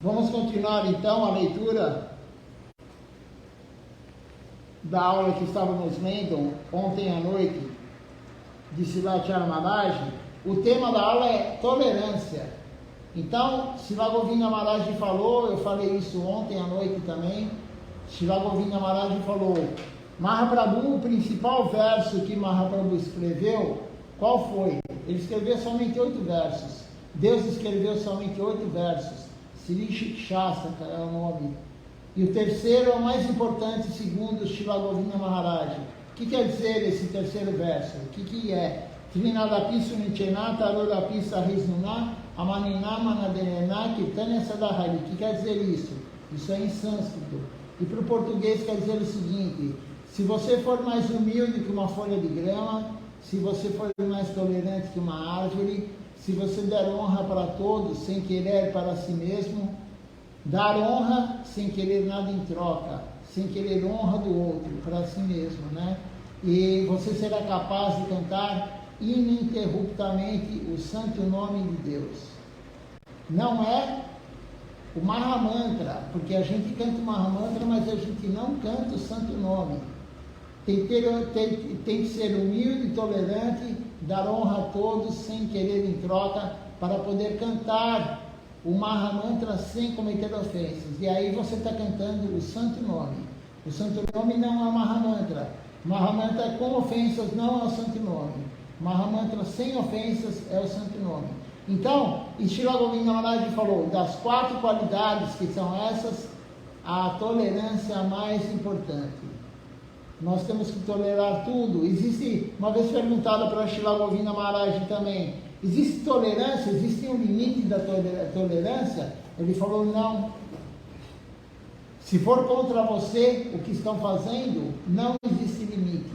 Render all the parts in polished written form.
Vamos continuar então a leitura da aula que estávamos lendo ontem à noite de Srila Maharaj. O tema da aula é tolerância. Então, Srila Govinda Maharaj falou, eu falei isso ontem à noite também, Srila Govinda Maharaj falou, Mahaprabhu, o principal verso que Mahaprabhu escreveu, qual foi? Ele escreveu somente 8 versos. Deus escreveu somente 8 versos. Sri Shikshastra é o nome. E o terceiro é o mais importante, segundo Srila Govinda Maharaj. O que quer dizer esse terceiro verso? O que é? Trinadapi Sunichenata Arodapi Sahisnuna Amanina Manadenena Kirtanya Sadahari. O que quer dizer isso? Isso é em sânscrito. E para o português quer dizer o seguinte: se você for mais humilde que uma folha de grama, se você for mais tolerante que uma árvore, se você der honra para todos sem querer para si mesmo, dar honra sem querer nada em troca, sem querer honra do outro, para si mesmo, né? E você será capaz de cantar ininterruptamente o santo nome de Deus. Não é o Mahamantra, porque a gente canta o Mahamantra, mas a gente não canta o santo nome. Tem que ser humilde e tolerante, dar honra a todos sem querer em troca, para poder cantar o Mahamantra sem cometer ofensas. E aí você está cantando o santo nome. O santo nome não é o Mahamantra. Mahamantra com ofensas não é o santo nome. Mahamantra sem ofensas é o santo nome. Então, Srila Govinda Maharaj falou, das 4 qualidades que são essas, a tolerância é a mais importante. Nós temos que tolerar tudo. Existe, uma vez perguntada para Srila Govinda Maharaj também, existe tolerância? Existe um limite da tolerância? Ele falou, não. Se for contra você o que estão fazendo, não existe limite.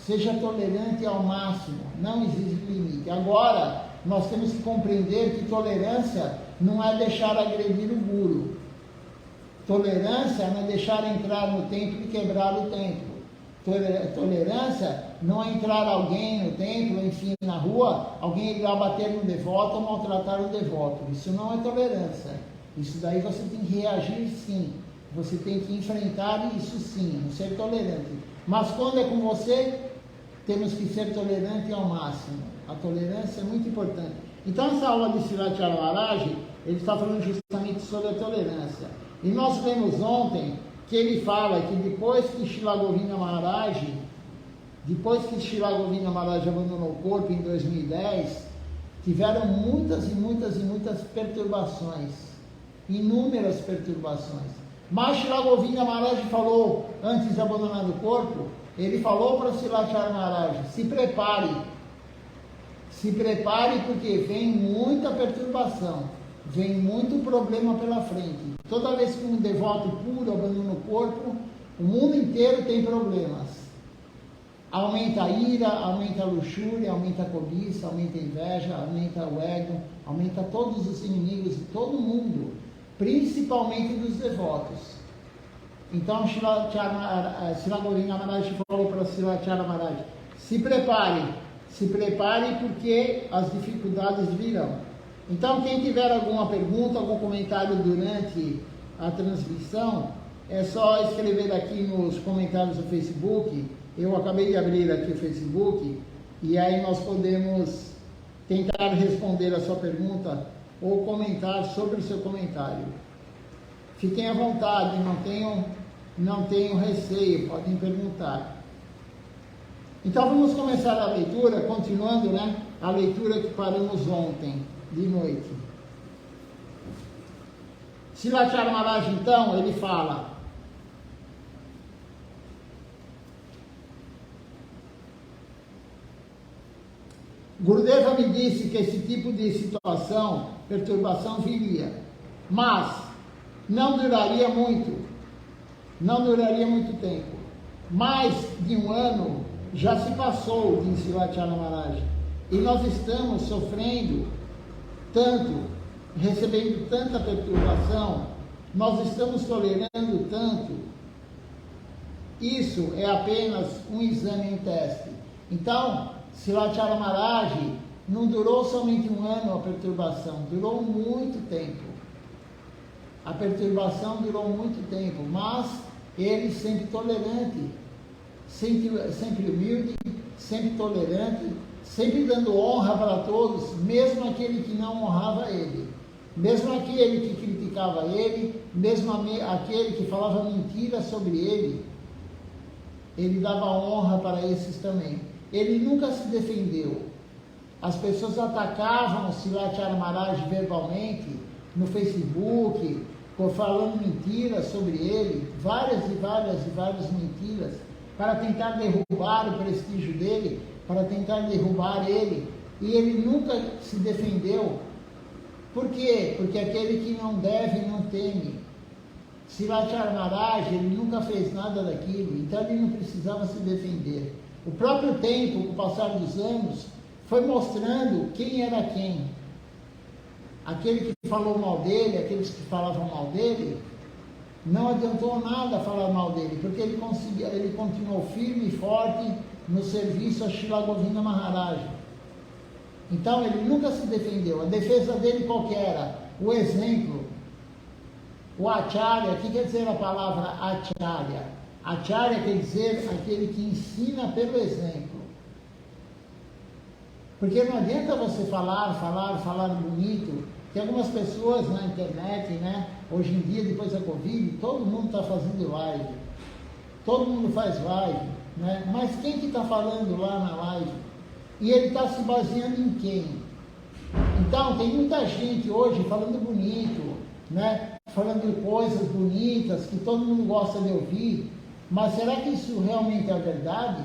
Seja tolerante ao máximo, não existe limite. Agora, nós temos que compreender que tolerância não é deixar agredir o guru. Tolerância não é deixar entrar no templo e quebrar o templo. Tolerância não é entrar alguém no templo, enfim, na rua, alguém ir lá bater no devoto ou maltratar o devoto. Isso não é tolerância. Isso daí você tem que reagir sim. Você tem que enfrentar isso sim, não ser tolerante. Mas quando é com você, temos que ser tolerante ao máximo. A tolerância é muito importante. Então essa aula de Srila Maharaj, ele está falando justamente sobre a tolerância. E nós vemos ontem que ele fala que depois que Srila Govinda Maharaj abandonou o corpo em 2010, tiveram muitas perturbações, inúmeras perturbações. Mas Srila Govinda Maharaj falou, antes de abandonar o corpo, ele falou para Srila Maharaj, se prepare porque vem muita perturbação, vem muito problema pela frente. Toda vez que um devoto puro abandona o corpo, o mundo inteiro tem problemas. Aumenta a ira, aumenta a luxúria, aumenta a cobiça, aumenta a inveja, aumenta o ego, aumenta todos os inimigos de todo mundo, principalmente dos devotos. Então, Srila Govinda Maharaj falou para Srila Maharaj, se prepare porque as dificuldades virão. Então, quem tiver alguma pergunta, algum comentário durante a transmissão, é só escrever aqui nos comentários do Facebook. Eu acabei de abrir aqui o Facebook, e aí nós podemos tentar responder a sua pergunta ou comentar sobre o seu comentário. Fiquem à vontade, não tenham receio, podem perguntar. Então vamos começar a leitura, continuando, a leitura que paramos ontem de noite. Srila Maharaj, então, ele fala, Gurudeva me disse que esse tipo de situação, perturbação viria, mas não duraria muito tempo. Mais de 1 ano já se passou, disse Srila Maharaj, e nós estamos sofrendo tanto, recebendo tanta perturbação, nós estamos tolerando tanto. Isso é apenas um exame em teste. Então, Srila Maharaj não durou somente 1 ano a perturbação, durou muito tempo. A perturbação durou muito tempo, mas ele sempre tolerante, sempre humilde, sempre tolerante, sempre dando honra para todos, mesmo aquele que não honrava ele, mesmo aquele que criticava ele, mesmo aquele que falava mentiras sobre ele, ele dava honra para esses também. Ele nunca se defendeu. As pessoas atacavam o Silat Maharaj verbalmente, no Facebook, falando mentiras sobre ele, várias mentiras, para tentar derrubar o prestígio dele, para tentar derrubar ele, e ele nunca se defendeu. Por quê? Porque aquele que não deve não teme. Silat Maharaj, ele nunca fez nada daquilo, então ele não precisava se defender. O próprio tempo, com o passar dos anos, foi mostrando quem era quem. Aquele que falou mal dele, aqueles que falavam mal dele, não adiantou nada falar mal dele, porque ele continuou firme e forte no serviço a Srila Govinda Maharaj. Então ele nunca se defendeu. A defesa dele qual que era? O exemplo. O Acharya, o que quer dizer a palavra Acharya? Acharya quer dizer aquele que ensina pelo exemplo. Porque não adianta você falar bonito. Tem algumas pessoas na internet, né? Hoje em dia, depois da Covid, todo mundo está fazendo live. Todo mundo faz live, né? Mas quem que está falando lá na live? E ele está se baseando em quem? Então, tem muita gente hoje falando bonito, né? Falando coisas bonitas que todo mundo gosta de ouvir. Mas será que isso realmente é verdade?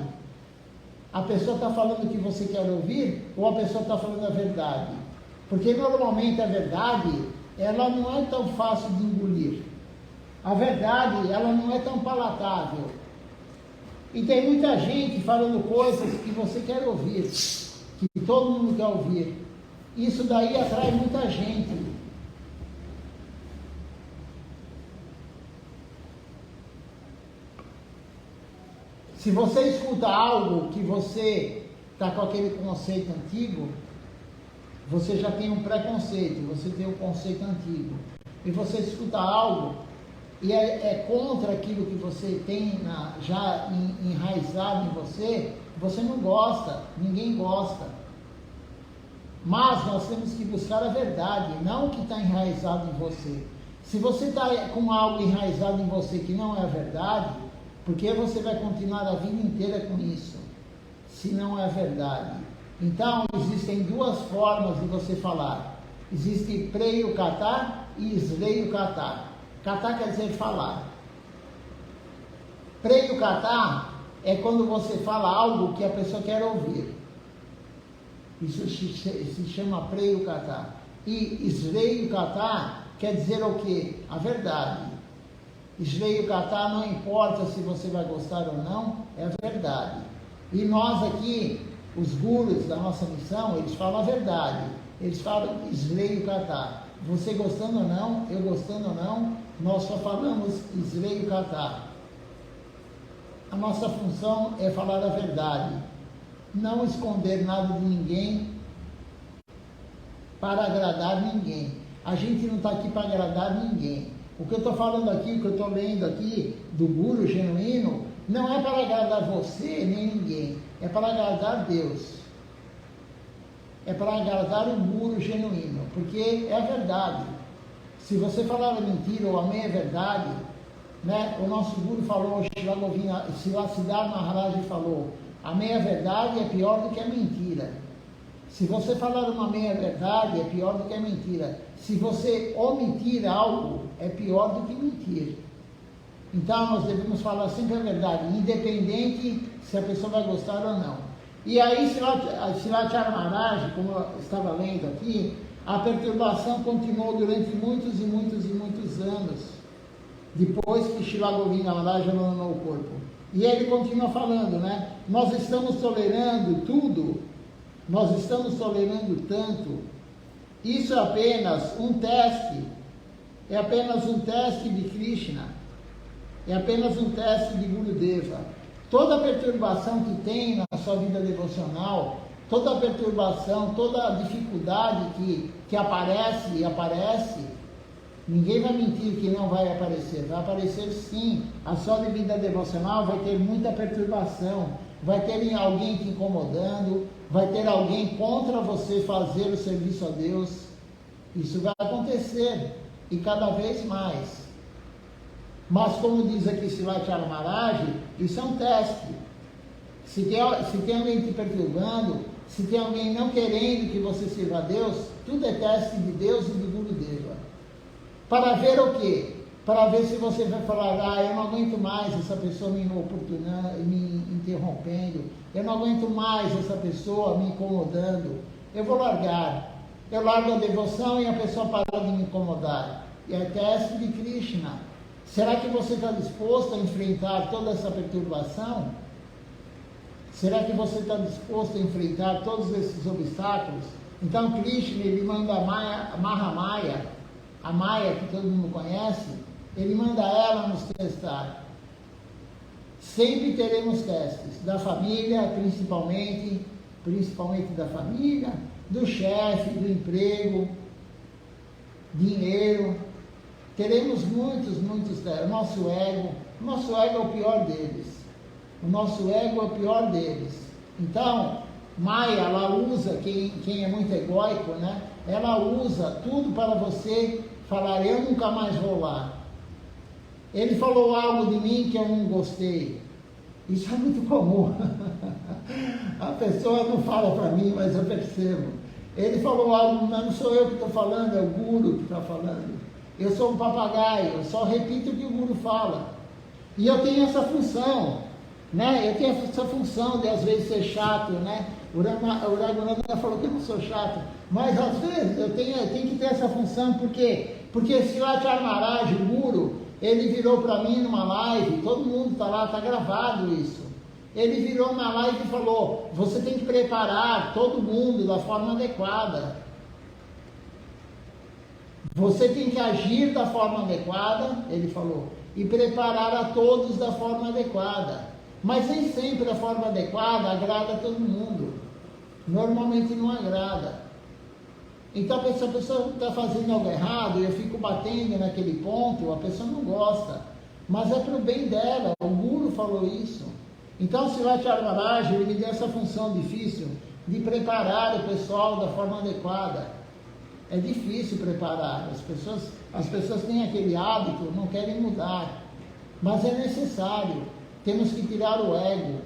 A pessoa está falando o que você quer ouvir ou a pessoa está falando a verdade? Porque normalmente a verdade, ela não é tão fácil de engolir. A verdade, ela não é tão palatável. E tem muita gente falando coisas que você quer ouvir, que todo mundo quer ouvir. Isso daí atrai muita gente. Se você escuta algo que você está com aquele conceito antigo, você já tem um preconceito, você tem um conceito antigo. E você escuta algo e é contra aquilo que você tem já enraizado em você, você não gosta, ninguém gosta. Mas nós temos que buscar a verdade, não o que está enraizado em você. Se você está com algo enraizado em você que não é a verdade, porque você vai continuar a vida inteira com isso, se não é verdade. Então, existem duas formas de você falar. Existe Preyu Kata e Sreyu Kata. Kata quer dizer falar. Preyu Kata é quando você fala algo que a pessoa quer ouvir. Isso se chama Preyu Kata. E Sreyu Kata quer dizer o quê? A verdade. Sreyu Kata não importa se você vai gostar ou não, é a verdade. E nós aqui, os gurus da nossa missão, eles falam a verdade. Eles falam Sreyu Kata. Você gostando ou não, eu gostando ou não, nós só falamos Sreyu Kata. A nossa função é falar a verdade. Não esconder nada de ninguém para agradar ninguém. A gente não está aqui para agradar ninguém. O que eu estou falando aqui, o que eu estou lendo aqui do guru genuíno, não é para agradar você nem ninguém, é para agradar Deus. É para agradar o guru genuíno, porque é a verdade. Se você falar a mentira ou a meia-verdade, né, o nosso guru falou, Srila Siddhartha Maharaj falou, a meia-verdade é pior do que a mentira. Se você falar uma meia-verdade, é pior do que a mentira. Se você omitir algo, é pior do que mentir. Então, nós devemos falar sempre a verdade, independente se a pessoa vai gostar ou não. E aí, Silat Maharaj, como eu estava lendo aqui, a perturbação continuou durante muitos anos, depois que Srila Govinda Maharaj abandonou o corpo. E ele continua falando, né? Nós estamos tolerando tudo, nós estamos tolerando tanto. Isso é apenas um teste, é apenas um teste de Krishna, é apenas um teste de Gurudeva. Toda perturbação que tem na sua vida devocional, toda perturbação, toda dificuldade que aparece, Ninguém vai mentir que não vai aparecer. Vai aparecer sim. A sua vida devocional vai ter muita perturbação. Vai ter alguém te incomodando. Vai ter alguém contra você fazer o serviço a Deus. Isso vai acontecer. E cada vez mais. Mas como diz aqui Silatya Maharaj, isso é um teste. Se tem alguém te perturbando, se tem alguém não querendo que você sirva a Deus, tudo é teste de Deus e do Guru Deva. Para ver o quê? Para ver se você vai falar, eu não aguento mais essa pessoa me importunando, me interrompendo, eu não aguento mais essa pessoa me incomodando, eu vou largar. Eu largo a devoção e a pessoa para de me incomodar. E é teste de Krishna. Será que você está disposto a enfrentar toda essa perturbação? Será que você está disposto a enfrentar todos esses obstáculos? Então Krishna, ele manda a Mahamaya, a Maya que todo mundo conhece, ele manda ela nos testar. Sempre teremos testes, da família principalmente da família, do chefe, do emprego, dinheiro. Teremos muitos testes. Nosso ego é o pior deles. O nosso ego é o pior deles. Então, Maya, ela usa, quem é muito egóico, né? Ela usa tudo para você falar, eu nunca mais vou lá. Ele falou algo de mim que eu não gostei. Isso é muito comum. A pessoa não fala para mim, mas eu percebo. Ele falou algo, mas não sou eu que estou falando, é o Guru que está falando. Eu sou um papagaio, eu só repito o que o Guru fala. E eu tenho essa função, né? Eu tenho essa função de às vezes ser chato, né? O Raghunatha falou que eu não sou chato, mas às vezes eu tenho que ter essa função, por quê? Porque Silatya Maharaj, o Guru, ele virou para mim numa live, todo mundo está lá, está gravado isso. Ele virou na live e falou, você tem que preparar todo mundo da forma adequada. Você tem que agir da forma adequada, ele falou, e preparar a todos da forma adequada. Mas nem sempre a forma adequada agrada a todo mundo. Normalmente não agrada. Então, se a pessoa está fazendo algo errado e eu fico batendo naquele ponto, a pessoa não gosta. Mas é para o bem dela, o Guru falou isso. Então, Silatya Maharaj, ele me deu essa função difícil de preparar o pessoal da forma adequada. É difícil preparar, as pessoas têm aquele hábito, não querem mudar. Mas é necessário, temos que tirar o ego.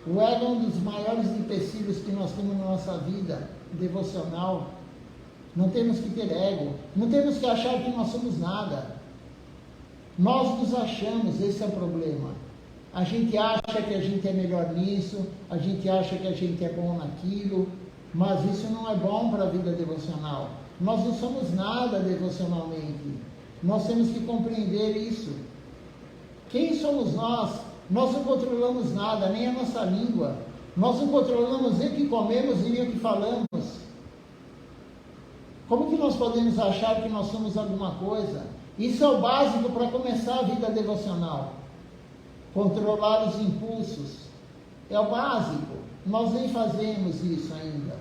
O ego é um dos maiores empecilhos que nós temos na nossa vida devocional. Não temos que ter ego, não temos que achar que nós somos nada. Nós nos achamos, esse é o problema. A gente acha que a gente é melhor nisso, a gente acha que a gente é bom naquilo, mas isso não é bom para a vida devocional. Nós não somos nada devocionalmente. Nós temos que compreender isso. Quem somos nós? Nós não controlamos nada, nem a nossa língua. Nós não controlamos nem o que comemos e nem o que falamos. Como que nós podemos achar que nós somos alguma coisa? Isso é o básico para começar a vida devocional. Controlar os impulsos. É o básico. Nós nem fazemos isso ainda.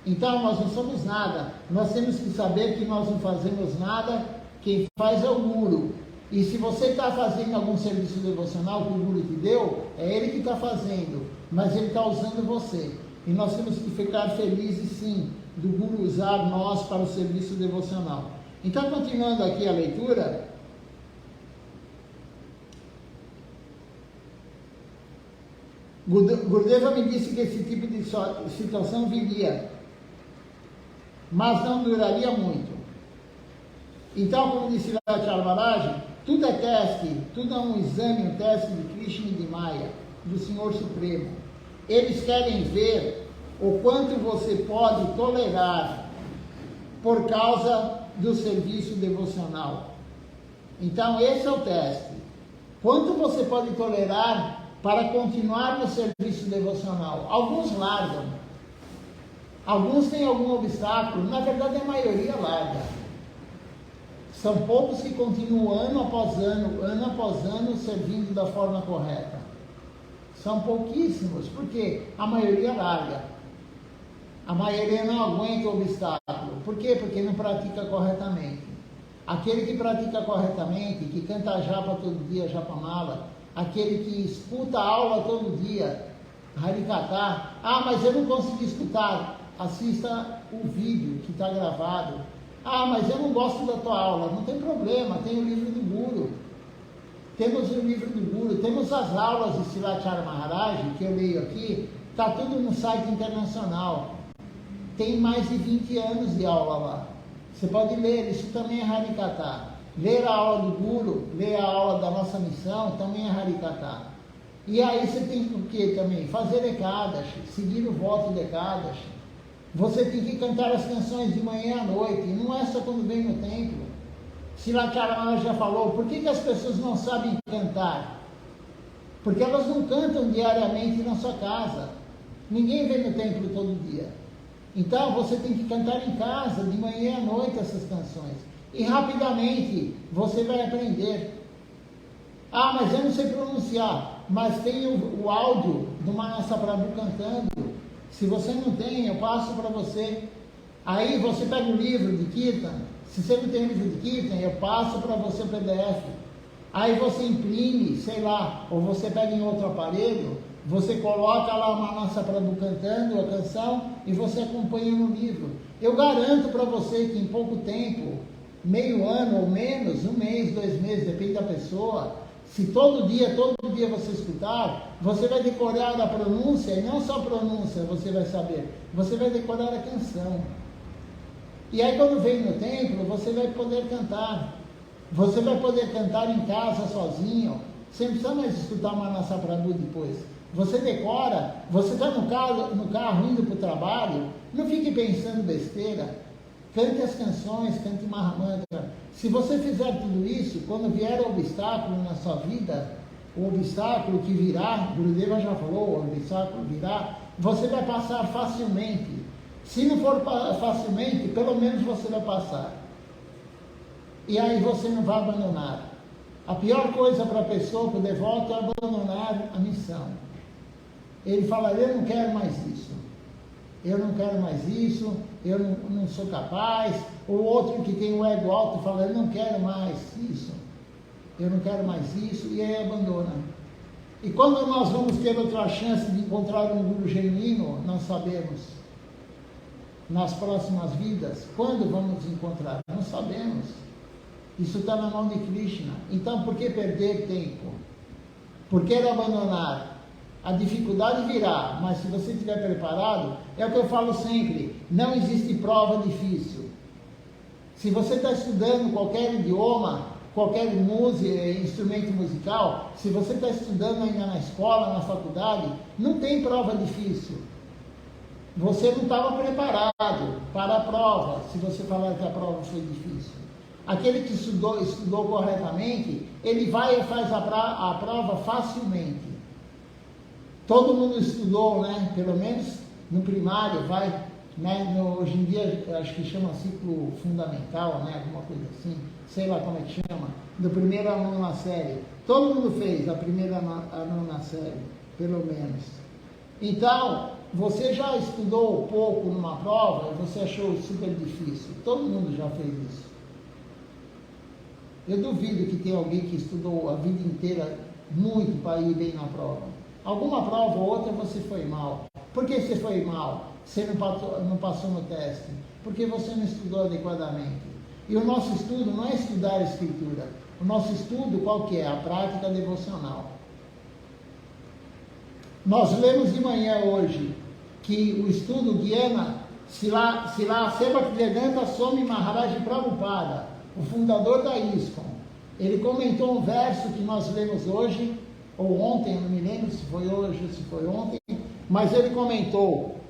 Então nós não somos nada. Nós temos que saber que nós não fazemos nada. Quem faz é o Guru. E se você está fazendo algum serviço devocional que o Guru te deu, é ele que está fazendo. Mas ele está usando você. E nós temos que ficar felizes sim, do Guru usar nós para o serviço devocional. Então, continuando aqui a leitura, Gurudeva me disse que esse tipo de situação viria, mas não duraria muito. Então, como disse Silatya Maharaj, tudo é teste, tudo é um exame, um teste de Krishna e de Maya, do Senhor Supremo. Eles querem ver o quanto você pode tolerar por causa do serviço devocional. Então, esse é o teste. Quanto você pode tolerar para continuar no serviço devocional? Alguns largam. Alguns têm algum obstáculo. Na verdade, a maioria larga. São poucos que continuam ano após ano, servindo da forma correta. São pouquíssimos, porque a maioria larga. A maioria não aguenta o obstáculo. Por quê? Porque não pratica corretamente. aquele que pratica corretamente, que canta japa todo dia, japamala, aquele que escuta a aula todo dia, harikata. Ah, mas eu não consegui escutar. Assista o vídeo que está gravado. Ah, mas eu não gosto da tua aula. Não tem problema, tem o livro do Guru. Temos o livro do Guru, temos as aulas de Srilacharya Maharaj, que eu leio aqui, está tudo no site internacional. Tem mais de 20 anos de aula lá. Você pode ler, isso também é Harikata. Ler a aula do Guru, ler a aula da nossa missão, também é Harikata. E aí você tem o que também? Fazer Ekadashi, seguir o voto de Ekadashi. Você tem que cantar as canções de manhã à noite, e não é só quando vem no templo. Srilacharya Maharaj já falou, por que as pessoas não sabem cantar? Porque elas não cantam diariamente na sua casa. Ninguém vem no templo todo dia. Então você tem que cantar em casa, de manhã à noite, essas canções. E rapidamente você vai aprender. Ah, mas eu não sei pronunciar. Mas tem o áudio do Manasa Prabhu cantando. Se você não tem, eu passo para você. Aí você pega o livro de Kirtan. Se você não tem livro de Kirtan, eu passo para você o PDF. Aí você imprime, sei lá, ou você pega em outro aparelho, você coloca lá uma Manasa Prabhu cantando a canção e você acompanha no livro. Eu garanto para você que em pouco tempo, meio ano ou menos, 1 mês, 2 meses, depende da pessoa, se todo dia você escutar, você vai decorar a pronúncia, e não só a pronúncia você vai saber, você vai decorar a canção. E aí quando vem no templo, você vai poder cantar. Você vai poder cantar em casa sozinho, você não precisa mais escutar uma Manasa Prabhu depois. Você decora, você está no carro indo para o trabalho, não fique pensando besteira. Cante as canções, cante Mahamantra. Se você fizer tudo isso, quando vier o obstáculo na sua vida, o obstáculo que virá, Gurudeva já falou, o obstáculo virá, você vai passar facilmente. Se não for facilmente, pelo menos você vai passar. E aí você não vai abandonar. A pior coisa para a pessoa, para o devoto, é abandonar a missão. Ele fala, eu não quero mais isso. Eu não quero mais isso, eu não sou capaz. O outro que tem o ego alto fala, eu não quero mais isso. Eu não quero mais isso, e aí abandona. E quando nós vamos ter outra chance de encontrar um guru genuíno, não sabemos. Nas próximas vidas, quando vamos encontrar? Não sabemos. Isso está na mão de Krishna. Então, por que perder tempo? Por que abandonar? A dificuldade virá, mas se você estiver preparado, é o que eu falo sempre, não existe prova difícil. Se você está estudando qualquer idioma, qualquer música, instrumento musical, se você está estudando ainda na escola, na faculdade, não tem prova difícil. Você não estava preparado para a prova, se você falar que a prova foi difícil. Aquele que estudou corretamente, ele vai e faz a prova facilmente. Todo mundo estudou, né? Pelo menos no primário, vai, né? Hoje em dia, acho que chama ciclo fundamental, né? Alguma coisa assim, sei lá como é que chama, do primeiro a 9ª série. Todo mundo fez a primeira a 9ª série, pelo menos. Então, você já estudou pouco numa prova e você achou super difícil. Todo mundo já fez isso. Eu duvido que tenha alguém que estudou a vida inteira muito para ir bem na prova. Alguma prova ou outra você foi mal. Por que você foi mal? Você não passou no teste? Porque você não estudou adequadamente. E o nosso estudo não é estudar a escritura. O nosso estudo, qual que é? A prática devocional. Nós lemos de manhã hoje que o estudo Gyana Sila Sebhaktivedanta Swami Maharaj Prabhupada, o fundador da ISKCON, ele comentou um verso que nós lemos hoje, ou ontem, eu não me lembro se foi hoje ou se foi ontem, mas ele comentou,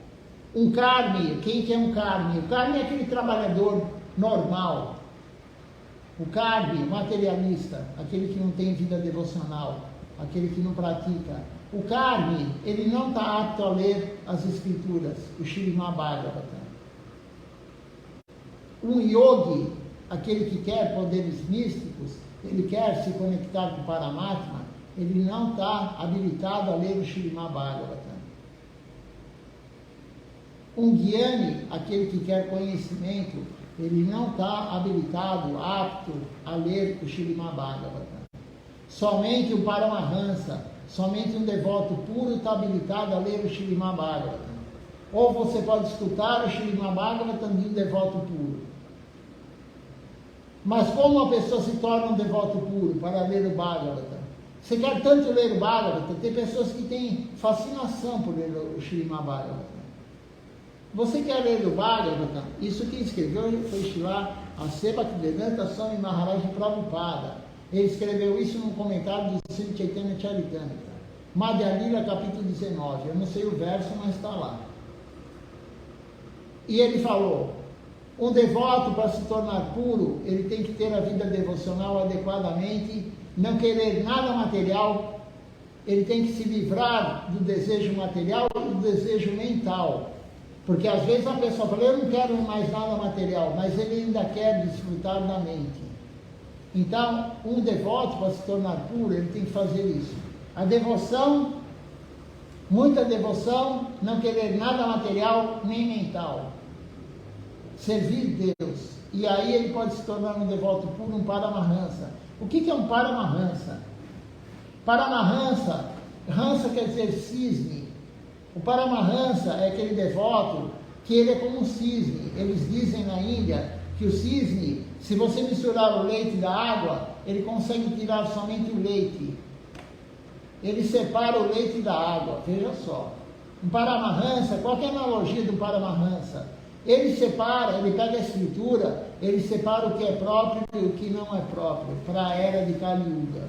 um karmi, quem que é um karmi? O karmi é aquele trabalhador normal, o karmi, materialista, aquele que não tem vida devocional, aquele que não pratica. O karmi, ele não está apto a ler as escrituras, o Śrīmad Bhagavatam. Um yogi, aquele que quer poderes místicos, ele quer se conectar com o Paramatma, ele não está habilitado a ler o Śrīmad Bhagavatam. Um Gyani, aquele que quer conhecimento, ele não está habilitado, apto a ler o Śrīmad Bhagavatam. Somente um Paramahansa, somente um devoto puro está habilitado a ler o Śrīmad Bhagavatam. Ou você pode escutar o Śrīmad Bhagavatam de um devoto puro. Mas como a pessoa se torna um devoto puro para ler o Bhagavatam? Você quer tanto ler o Bhagavatam, tem pessoas que têm fascinação por ler o Śrīmad Bhagavatam. Você quer ler o Bhagavatam? Isso que escreveu foi Srila Bhaktivedanta Swami Maharaj Prabhupada. Ele escreveu isso num comentário do Sri Chaitanya Charitamrita. Madhya Lila, capítulo 19. Eu não sei o verso, mas está lá. E ele falou, um devoto para se tornar puro, ele tem que ter a vida devocional adequadamente, não querer nada material, ele tem que se livrar do desejo material e do desejo mental. Porque às vezes a pessoa fala, eu não quero mais nada material, mas ele ainda quer desfrutar da mente. Então, um devoto para se tornar puro, ele tem que fazer isso. A devoção, muita devoção, não querer nada material nem mental. Servir Deus. E aí ele pode se tornar um devoto puro, um Paramahansa. O que é um Paramahansa? Paramahansa, Hansa quer dizer cisne. O Paramahansa é aquele devoto que ele é como um cisne. Eles dizem na Índia que o cisne, se você misturar o leite da água, ele consegue tirar somente o leite. Ele separa o leite da água, veja só. Um Paramahansa, qual é a analogia do Paramahansa? Ele separa, ele pega a escritura, ele separa o que é próprio e o que não é próprio, para a era de Kali Yuga.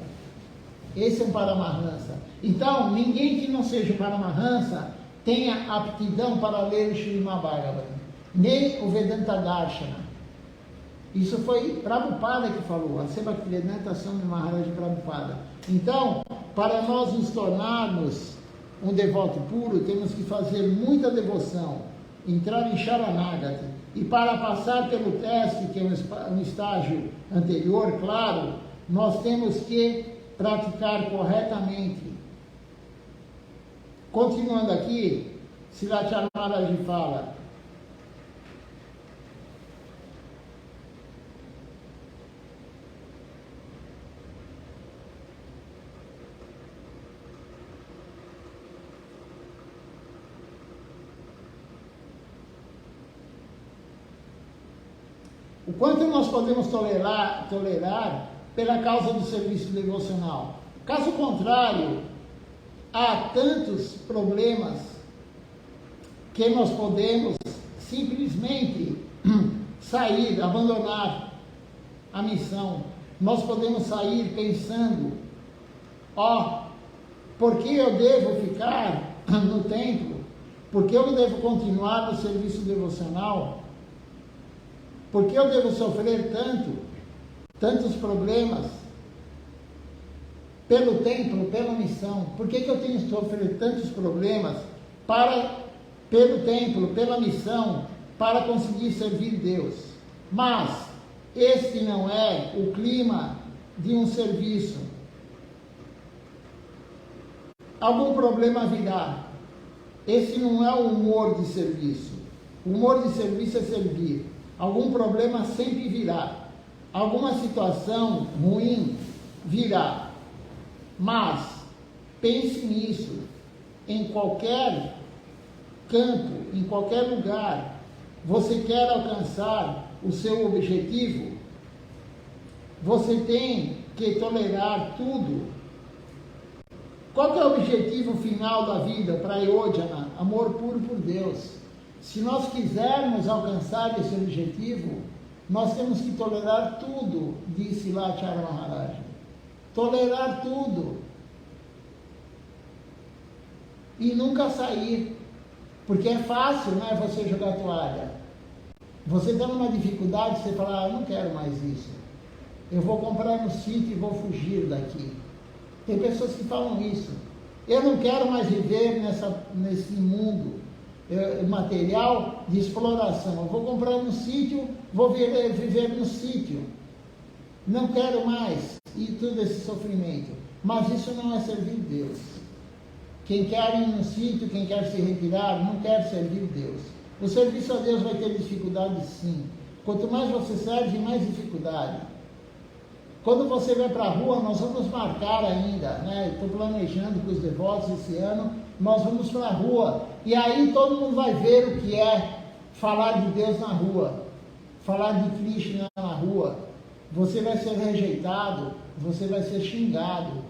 Esse é um Paramahansa. Então, ninguém que não seja um Paramahansa tenha aptidão para ler o Śrīmad Bhagavatam, nem o Vedanta Darshana. Isso foi Prabhupada que falou, a Bhaktivedanta Swami Maharaj Prabhupada. Então, para nós nos tornarmos um devoto puro, temos que fazer muita devoção, entrar em Sharanagati. E para passar pelo teste, que é um estágio anterior, claro, nós temos que praticar corretamente. Continuando aqui, Srila Maharaj fala, o quanto nós podemos tolerar pela causa do serviço devocional. Caso contrário, há tantos problemas que nós podemos simplesmente sair, abandonar a missão. Nós podemos sair pensando, por que eu devo ficar no templo? Por que eu devo continuar no serviço devocional? Por que eu devo sofrer tantos problemas pelo templo, pela missão? Por que eu tenho que sofrer tantos problemas pelo templo, pela missão, para conseguir servir Deus? Mas este não é o clima de um serviço. Algum problema virá. Esse não é o humor de serviço. O humor de serviço é servir. Algum problema sempre virá. Alguma situação ruim virá. Mas pense nisso. Em qualquer campo, em qualquer lugar, você quer alcançar o seu objetivo, você tem que tolerar tudo. Qual que é o objetivo final da vida para Ayodhya? Amor puro por Deus. Se nós quisermos alcançar esse objetivo, nós temos que tolerar tudo, disse lá Acharya Maharaj. Tolerar tudo. E nunca sair. Porque é fácil, não é, você jogar toalha. Você está numa dificuldade, você fala, eu não quero mais isso. Eu vou comprar no sítio e vou fugir daqui. Tem pessoas que falam isso. Eu não quero mais viver nesse mundo material de exploração. Eu vou comprar no sítio, vou viver no sítio. Não quero mais. E todo esse sofrimento. Mas isso não é servir Deus. Quem quer ir no sítio, quem quer se retirar, não quer servir Deus. O serviço a Deus vai ter dificuldades sim. Quanto mais você serve, mais dificuldade. Quando você vai para a rua, nós vamos marcar ainda, né? Estou planejando com os devotos esse ano, nós vamos para a rua. E aí todo mundo vai ver o que é falar de Deus na rua, falar de Krishna na rua. Você vai ser rejeitado, você vai ser xingado.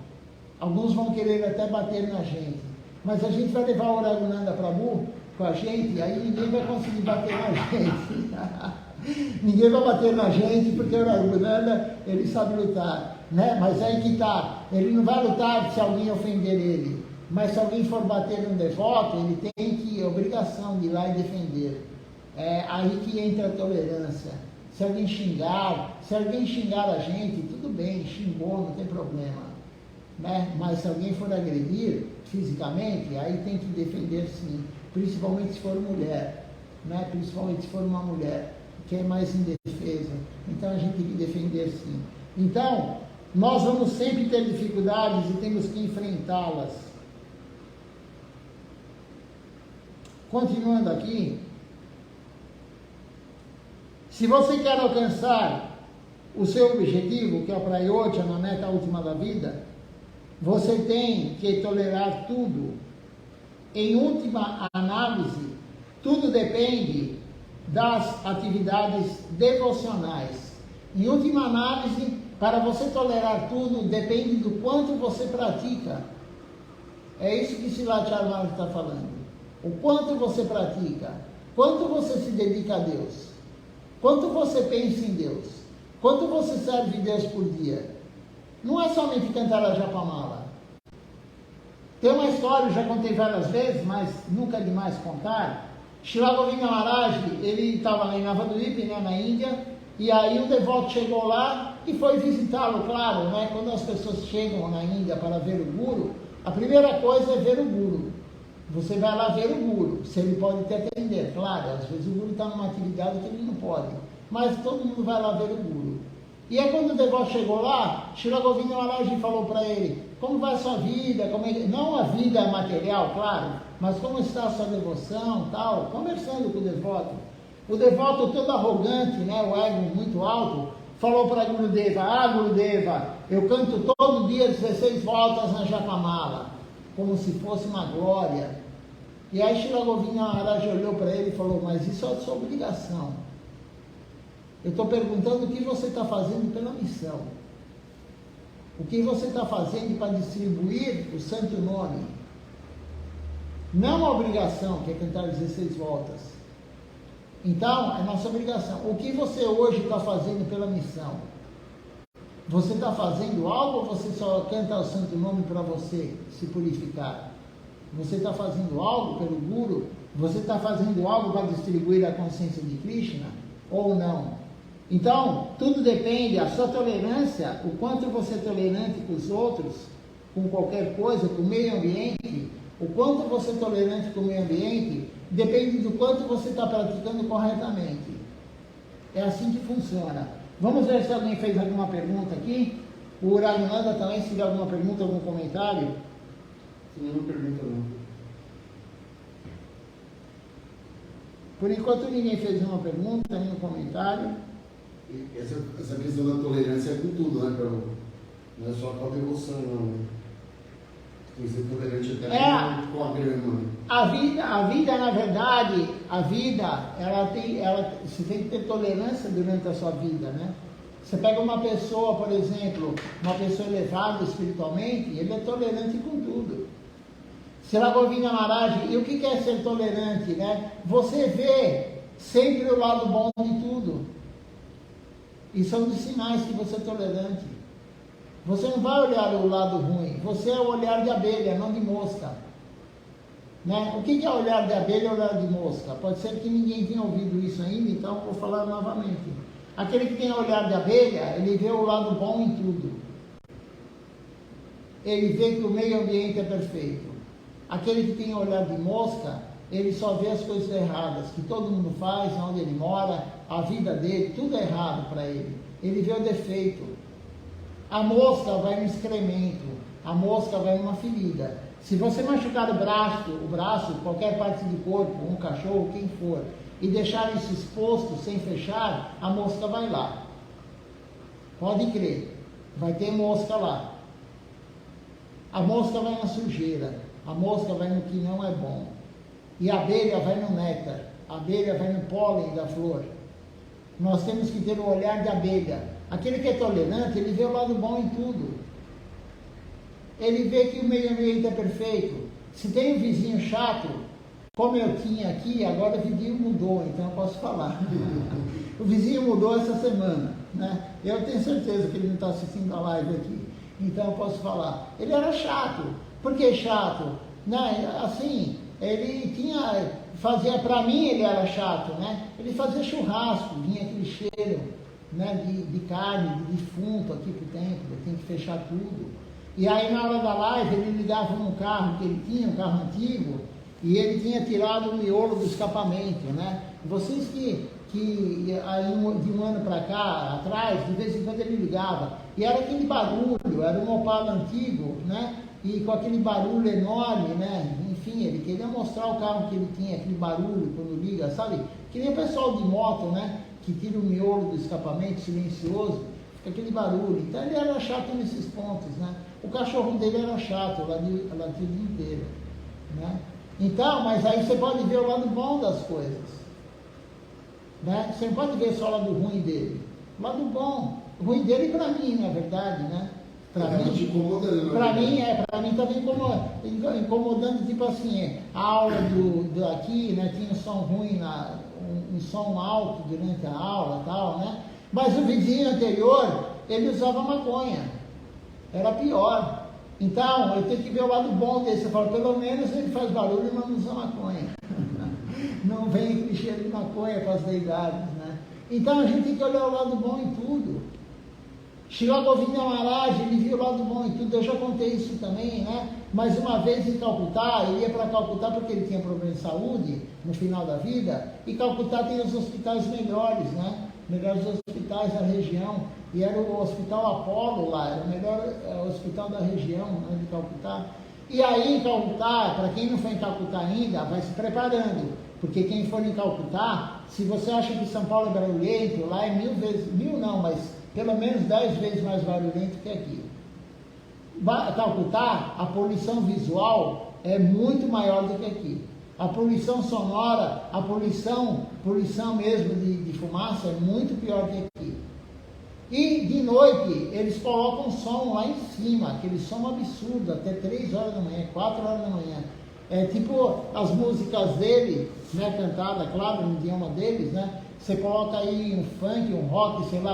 Alguns vão querer até bater na gente. Mas a gente vai levar o Raghunanda Prabhu com a gente, aí ninguém vai conseguir bater na gente. Ninguém vai bater na gente porque o Raghunanda, ele sabe lutar, né? Mas aí que está, ele não vai lutar se alguém ofender ele, mas se alguém for bater num devoto, ele tem que, obrigação de ir lá e defender. É aí que entra a tolerância. Se alguém xingar a gente, tudo bem, xingou, não tem problema, né? Mas se alguém for agredir fisicamente, aí tem que defender sim, principalmente se for mulher, né? Principalmente se for uma mulher que é mais indefesa, então a gente tem que defender sim. Então, nós vamos sempre ter dificuldades e temos que enfrentá-las. Continuando aqui, se você quer alcançar o seu objetivo, que é o Prayotana, na meta última da vida, você tem que tolerar tudo. Em última análise, tudo depende das atividades devocionais. Em última análise, para você tolerar tudo, depende do quanto você pratica. É isso que Srila Charmar está falando. O quanto você pratica, quanto você se dedica a Deus, quanto você pensa em Deus, quanto você serve Deus por dia. Não é somente cantar a Japamala. Tem uma história, eu já contei várias vezes, mas nunca é demais contar. Srila Govinda Maharaj, ele estava lá em Navadvip, né, na Índia, e aí um devoto chegou lá e foi visitá-lo, claro, né? Quando as pessoas chegam na Índia para ver o Guru, a primeira coisa é ver o Guru. Você vai lá ver o Guru, se ele pode te atender, claro, às vezes o Guru está numa atividade que ele não pode, mas todo mundo vai lá ver o Guru. E aí quando o devoto chegou lá, Srila Govinda Maharaj falou para ele, como vai a sua vida, não a vida material, claro, mas como está a sua devoção, tal, conversando com o devoto. O devoto todo arrogante, né, o ego muito alto, falou para Gurudeva, Gurudeva, eu canto todo dia 16 voltas na Japamala, como se fosse uma glória. E aí Srila Govinda Maharaj olhou para ele e falou, mas isso é a sua obrigação. Eu estou perguntando o que você está fazendo pela missão. O que você está fazendo para distribuir o santo nome. Não a obrigação, que é cantar 16 voltas. Então, é nossa obrigação. O que você hoje está fazendo pela missão? Você está fazendo algo ou você só canta o santo nome para você se purificar? Você está fazendo algo pelo Guru? Você está fazendo algo para distribuir a consciência de Krishna? Ou não? Então, tudo depende, a sua tolerância, o quanto você é tolerante com os outros, com qualquer coisa, com o meio ambiente, o quanto você é tolerante com o meio ambiente, depende do quanto você está praticando corretamente. É assim que funciona. Vamos ver se alguém fez alguma pergunta aqui. O Raghunanda também, se tiver alguma pergunta, algum comentário. Não pergunta não. Por enquanto ninguém fez nenhuma pergunta, nenhum comentário. Essa questão da tolerância é com tudo, né, Prabhu? Não é só com a devoção, não, né? Tem que ser tolerante até com a grama. Né? A vida, na verdade, você tem que ter tolerância durante a sua vida, né? Você pega uma pessoa, por exemplo, uma pessoa elevada espiritualmente, ele é tolerante com tudo. Srila Govinda Maharaj, e o que é ser tolerante, né? Você vê sempre o lado bom de tudo. E são os sinais que você é tolerante. Você não vai olhar o lado ruim, você é o olhar de abelha, não de mosca. Né? O que é olhar de abelha e olhar de mosca? Pode ser que ninguém tenha ouvido isso ainda, então vou falar novamente. Aquele que tem olhar de abelha, ele vê o lado bom em tudo. Ele vê que o meio ambiente é perfeito. Aquele que tem olhar de mosca, ele só vê as coisas erradas, que todo mundo faz, onde ele mora, a vida dele, tudo é errado para ele. Ele vê o defeito. A mosca vai no excremento, a mosca vai numa ferida. Se você machucar o braço, qualquer parte do corpo, um cachorro, quem for, e deixar isso exposto sem fechar, a mosca vai lá. Pode crer, vai ter mosca lá. A mosca vai na sujeira, a mosca vai no que não é bom. E a abelha vai no néctar, a abelha vai no pólen da flor. Nós temos que ter o olhar de abelha. Aquele que é tolerante, ele vê o lado bom em tudo. Ele vê que o meio ambiente é perfeito. Se tem um vizinho chato, como eu tinha aqui, agora o vizinho mudou, então eu posso falar. O vizinho mudou essa semana, né? Eu tenho certeza que ele não está assistindo a live aqui, então eu posso falar. Ele era chato. Por que chato? Né? Assim, ele fazia, para mim ele era chato, né? Ele fazia churrasco, vinha aquele cheiro, né, de carne, de defunto aqui pro templo, tem que fechar tudo. E aí na hora da live ele ligava num carro que ele tinha, um carro antigo, e ele tinha tirado o miolo do escapamento, né? Vocês que aí de um ano para cá, atrás, de vez em quando ele ligava, e era aquele barulho, era um Opala antigo, né? E com aquele barulho enorme, né? Enfim, ele queria mostrar o carro que ele tinha, aquele barulho quando liga, sabe? Que nem o pessoal de moto, né? Que tira o miolo do escapamento, silencioso, fica aquele barulho. Então ele era chato nesses pontos, né? O cachorro dele era chato, o latido inteiro, né? Então, mas aí você pode ver o lado bom das coisas, né? Você não pode ver só o lado ruim dele. O lado bom, o ruim dele para mim, na verdade, né? Para mim estava incomodando, tipo assim, a aula aqui, né? Tinha um som ruim, um som alto durante a aula e tal, né? Mas o vizinho anterior, ele usava maconha. Era pior. Então, eu tenho que ver o lado bom desse. Eu falo, pelo menos ele faz barulho, mas não usa maconha. Não vem aquele cheiro de maconha para as deidades, né? Então, a gente tem que olhar o lado bom em tudo. Shila Govinda Maharaj, ele viu o lado bom em tudo. Eu já contei isso também, né? Mas uma vez em Calcutá, ele ia para Calcutá porque ele tinha problema de saúde no final da vida. E Calcutá tem os hospitais melhores, né? Melhores hospitais da região. E era o Hospital Apolo lá, era o melhor hospital da região, né, de Calcutá. E aí em Calcutá, para quem não foi em Calcutá ainda, vai se preparando. Porque quem for em Calcutá, se você acha que São Paulo é barulhento, lá é 1000 vezes, 1000 não, mas pelo menos 10 vezes mais barulhento que aqui. Calcutá, a poluição visual é muito maior do que aqui. A poluição sonora, a poluição mesmo de fumaça é muito pior que aqui. E de noite eles colocam som lá em cima, aquele som absurdo, até 3 horas da manhã, 4 horas da manhã. É tipo as músicas dele, né, cantada, claro, no idioma deles, né? Você coloca aí um funk, um rock, sei lá,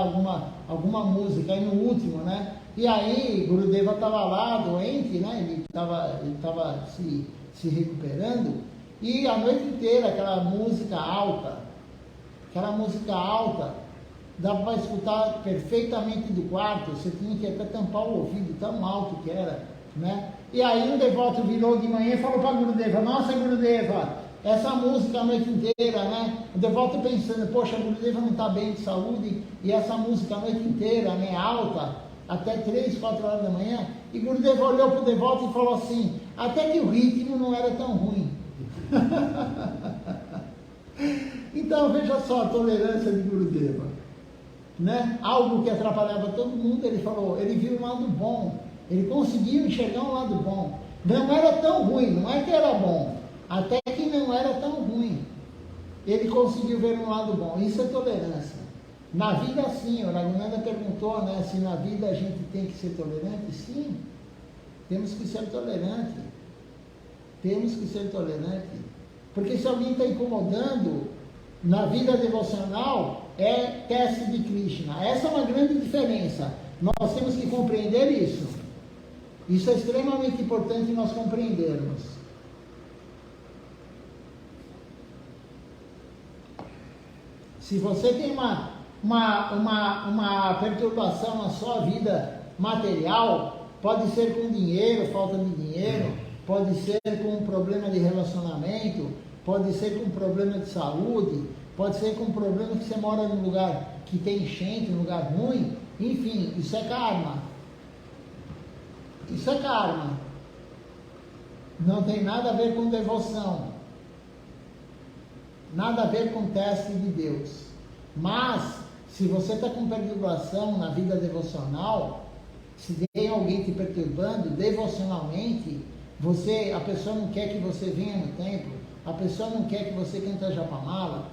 alguma música aí no último, né? E aí Gurudeva estava lá, doente, né? Ele estava se recuperando, e a noite inteira aquela música alta, dava para escutar perfeitamente do quarto, você tinha que até tampar o ouvido, tão alto que era, né? E aí um devoto virou de manhã e falou para Gurudeva, nossa Gurudeva, essa música a noite inteira, né? O devoto pensando, poxa, Gurudeva não está bem de saúde, e essa música a noite inteira, né, alta, até 3, 4 horas da manhã, e Gurudeva olhou para o devoto e falou assim, até que o ritmo não era tão ruim. Então veja só a tolerância de Gurudeva, né? Algo que atrapalhava todo mundo, ele falou, ele viu um lado bom, ele conseguiu enxergar um lado bom, não era tão ruim, não é que era bom, até que não era tão ruim, ele conseguiu ver um lado bom. Isso é tolerância. Na vida sim, o Raghunanda perguntou, né, se na vida a gente tem que ser tolerante. Sim, temos que ser tolerante, porque se alguém está incomodando na vida devocional, é teste de Krishna. Essa é uma grande diferença. Nós temos que compreender isso. Isso é extremamente importante nós compreendermos. Se você tem uma perturbação na sua vida material, pode ser com dinheiro, falta de dinheiro, pode ser com um problema de relacionamento, pode ser com um problema de saúde, pode ser com um problema que você mora num lugar que tem enchente, num lugar ruim, enfim, isso é karma. Isso é karma. Não tem nada a ver com devoção. nada a ver com teste de Deus. Mas, se você está com perturbação na vida devocional, se tem alguém te perturbando devocionalmente, a pessoa não quer que você venha no templo, a pessoa não quer que você cante a Japamala,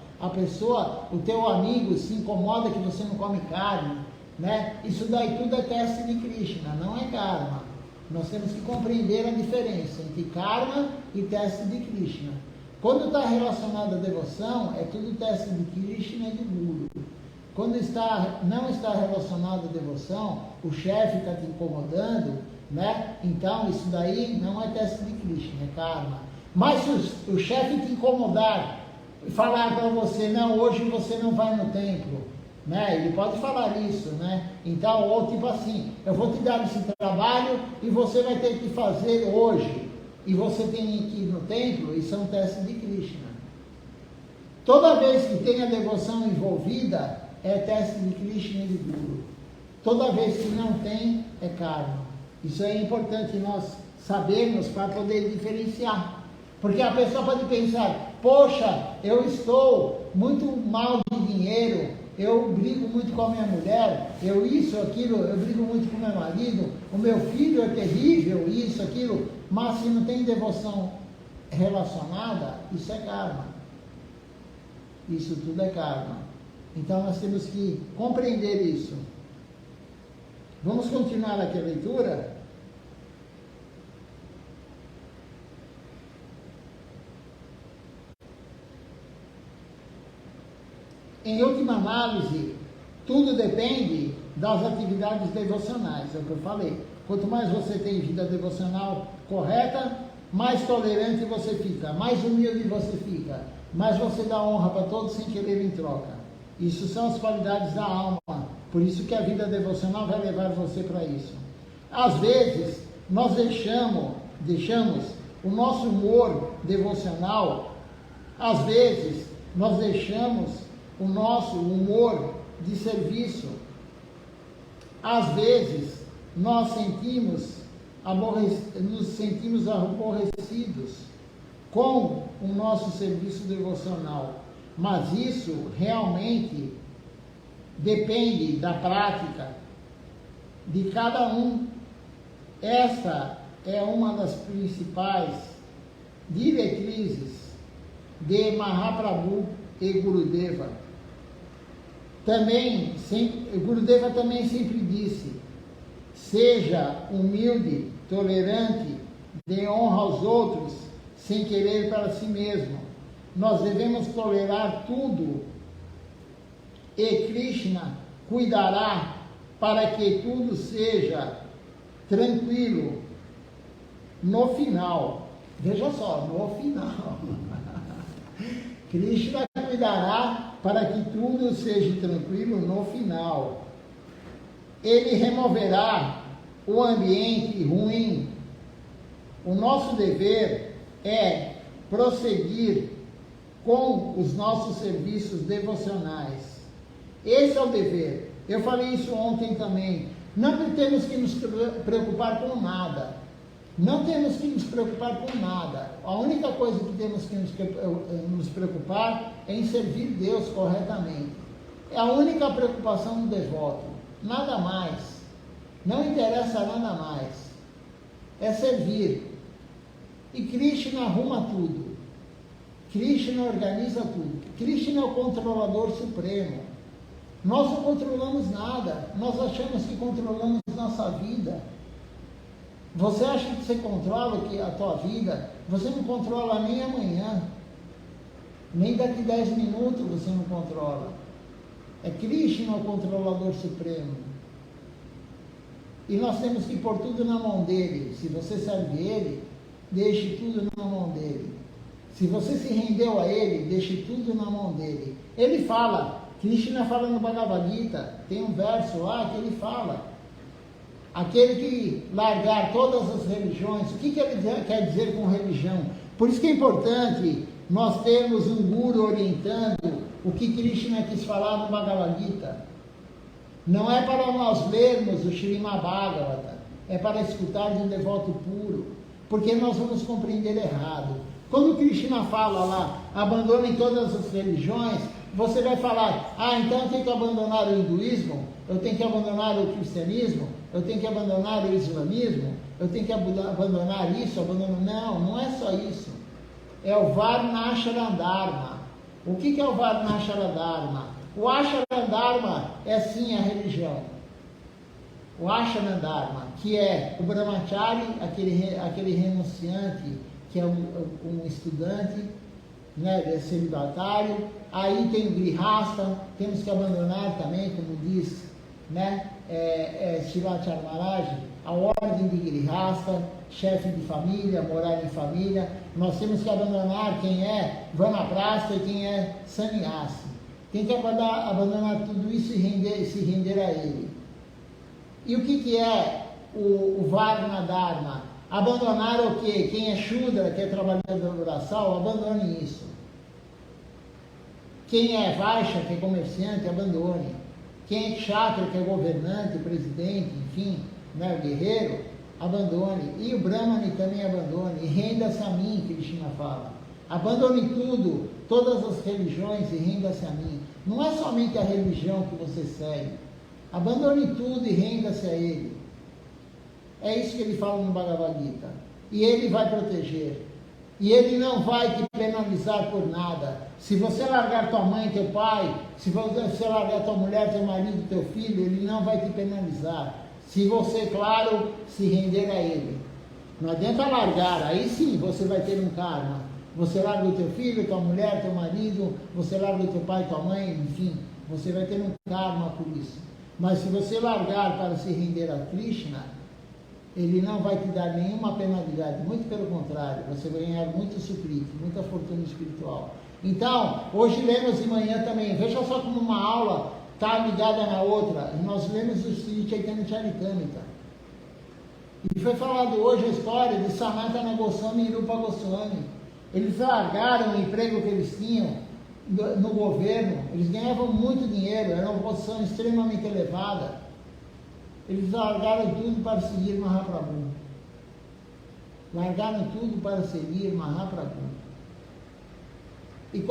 o teu amigo se incomoda que você não come carne, né? Isso daí tudo é teste de Krishna, não é karma. Nós temos que compreender a diferença entre karma e teste de Krishna. Quando está relacionado à devoção, é tudo teste de Krishna e de Guru. Quando não está relacionado à devoção, o chefe está te incomodando, né? Então isso daí não é teste de Krishna, é karma. Mas se o chefe te incomodar e falar para você, não, hoje você não vai no templo, né? Ele pode falar isso, né? Então, ou tipo assim, eu vou te dar esse trabalho e você vai ter que fazer hoje, e você tem que ir no templo, isso é um teste de Krishna. Toda vez que tem a devoção envolvida, é teste de Krishna e de Guru. Toda vez que não tem, é karma. Isso é importante nós sabermos para poder diferenciar. Porque a pessoa pode pensar, poxa, eu estou muito mal de dinheiro, eu brigo muito com a minha mulher, eu brigo muito com o meu marido, o meu filho é terrível, isso, aquilo, mas se não tem devoção relacionada, isso é karma. Isso tudo é karma. Então nós temos que compreender isso. Vamos continuar aqui a leitura? Em última análise, tudo depende das atividades devocionais, é o que eu falei. Quanto mais você tem vida devocional correta, mais tolerante você fica, mais humilde você fica, mais você dá honra para todos sem querer em troca. Isso são as qualidades da alma, por isso que a vida devocional vai levar você para isso. Às vezes, nós deixamos o nosso humor devocional, às vezes, nós deixamos o nosso humor de serviço. Às vezes, nós nos sentimos aborrecidos com o nosso serviço devocional. Mas isso realmente depende da prática de cada um. Essa é uma das principais diretrizes de Mahaprabhu e Gurudeva. Gurudeva também sempre disse: seja humilde, tolerante, dê honra aos outros, sem querer para si mesmo. Nós devemos tolerar tudo e Krishna cuidará para que tudo seja tranquilo no final. Veja só, no final. Krishna cuidará para que tudo seja tranquilo no final. Ele removerá o ambiente ruim. O nosso dever é prosseguir com os nossos serviços devocionais. Esse é o dever. Eu falei isso ontem também. Não temos que nos preocupar com nada. Não temos que nos preocupar com nada. A única coisa que temos que nos preocupar é em servir Deus corretamente. É a única preocupação do devoto. Nada mais. Não interessa nada mais. É servir. E Krishna arruma tudo. Krishna organiza tudo. Krishna é o controlador supremo. Nós não controlamos nada. Nós achamos que controlamos nossa vida. Você acha que você controla a tua vida? Você não controla nem amanhã. Nem daqui 10 minutos você não controla. É Krishna o controlador supremo. E nós temos que pôr tudo na mão dele. Se você serve ele, deixe tudo na mão dele. Se você se rendeu a ele, deixe tudo na mão dele. Ele fala, Krishna fala no Bhagavad Gita, tem um verso lá que ele fala: aquele que largar todas as religiões. O que ele quer dizer com religião? Por isso que é importante nós termos um guru orientando o que Krishna quis falar no Bhagavad Gita. Não é para nós lermos o Srimad Bhagavata, é para escutar de um devoto puro, porque nós vamos compreender errado. Quando Krishna fala lá, abandonem todas as religiões, você vai falar, então eu tenho que abandonar o hinduísmo, eu tenho que abandonar o cristianismo, eu tenho que abandonar o islamismo, eu tenho que abandonar isso, Não, não é só isso. É o Varnashram-dharma. O que é o Varnashram-dharma? O Ashram-dharma é sim a religião. O Ashram-dharma, que é o Brahmachari, aquele renunciante, que é um estudante, né, celibatário. Aí tem o Grihastha, temos que abandonar também, como diz, né, Shivacharyya Maharaj, a ordem de Grihastha, chefe de família, morar em família. Nós temos que abandonar quem é Vanaprastha e quem é Sannyasi. Tem que abandonar tudo isso e se render a ele. E o que é o Varna Dharma? Abandonar o quê? Quem é Shudra, que é trabalhador braçal, abandone isso. Quem é Vaishya, que é comerciante, abandone. Quem é Kshatriya, que é governante, presidente, enfim, né, guerreiro, abandone. E o Brahmani também abandone. E renda-se a mim, Krishna fala. Abandone tudo, todas as religiões e renda-se a mim. Não é somente a religião que você segue. Abandone tudo e renda-se a ele. É isso que ele fala no Bhagavad Gita. E ele vai proteger. E ele não vai te penalizar por nada. Se você largar tua mãe, teu pai, se você largar tua mulher, teu marido, teu filho, ele não vai te penalizar. Se você, claro, se render a ele. Não adianta largar, aí sim você vai ter um karma. Você larga o teu filho, tua mulher, teu marido, você larga o teu pai, tua mãe, enfim, você vai ter um karma por isso. Mas se você largar para se render a Krishna, ele não vai te dar nenhuma penalidade, muito pelo contrário, você vai ganhar muito sukriti, muita fortuna espiritual. Então, hoje lemos de manhã também, veja só como uma aula está ligada na outra. Nós lemos o Sri Chaitanya Charitamrita. E foi falado hoje a história de Sanatana Goswami e Rupa Goswami. Eles largaram o emprego que eles tinham no governo, eles ganhavam muito dinheiro, era uma posição extremamente elevada. Eles largaram tudo para seguir Mahaprabhu. Largaram tudo para seguir Mahaprabhu. E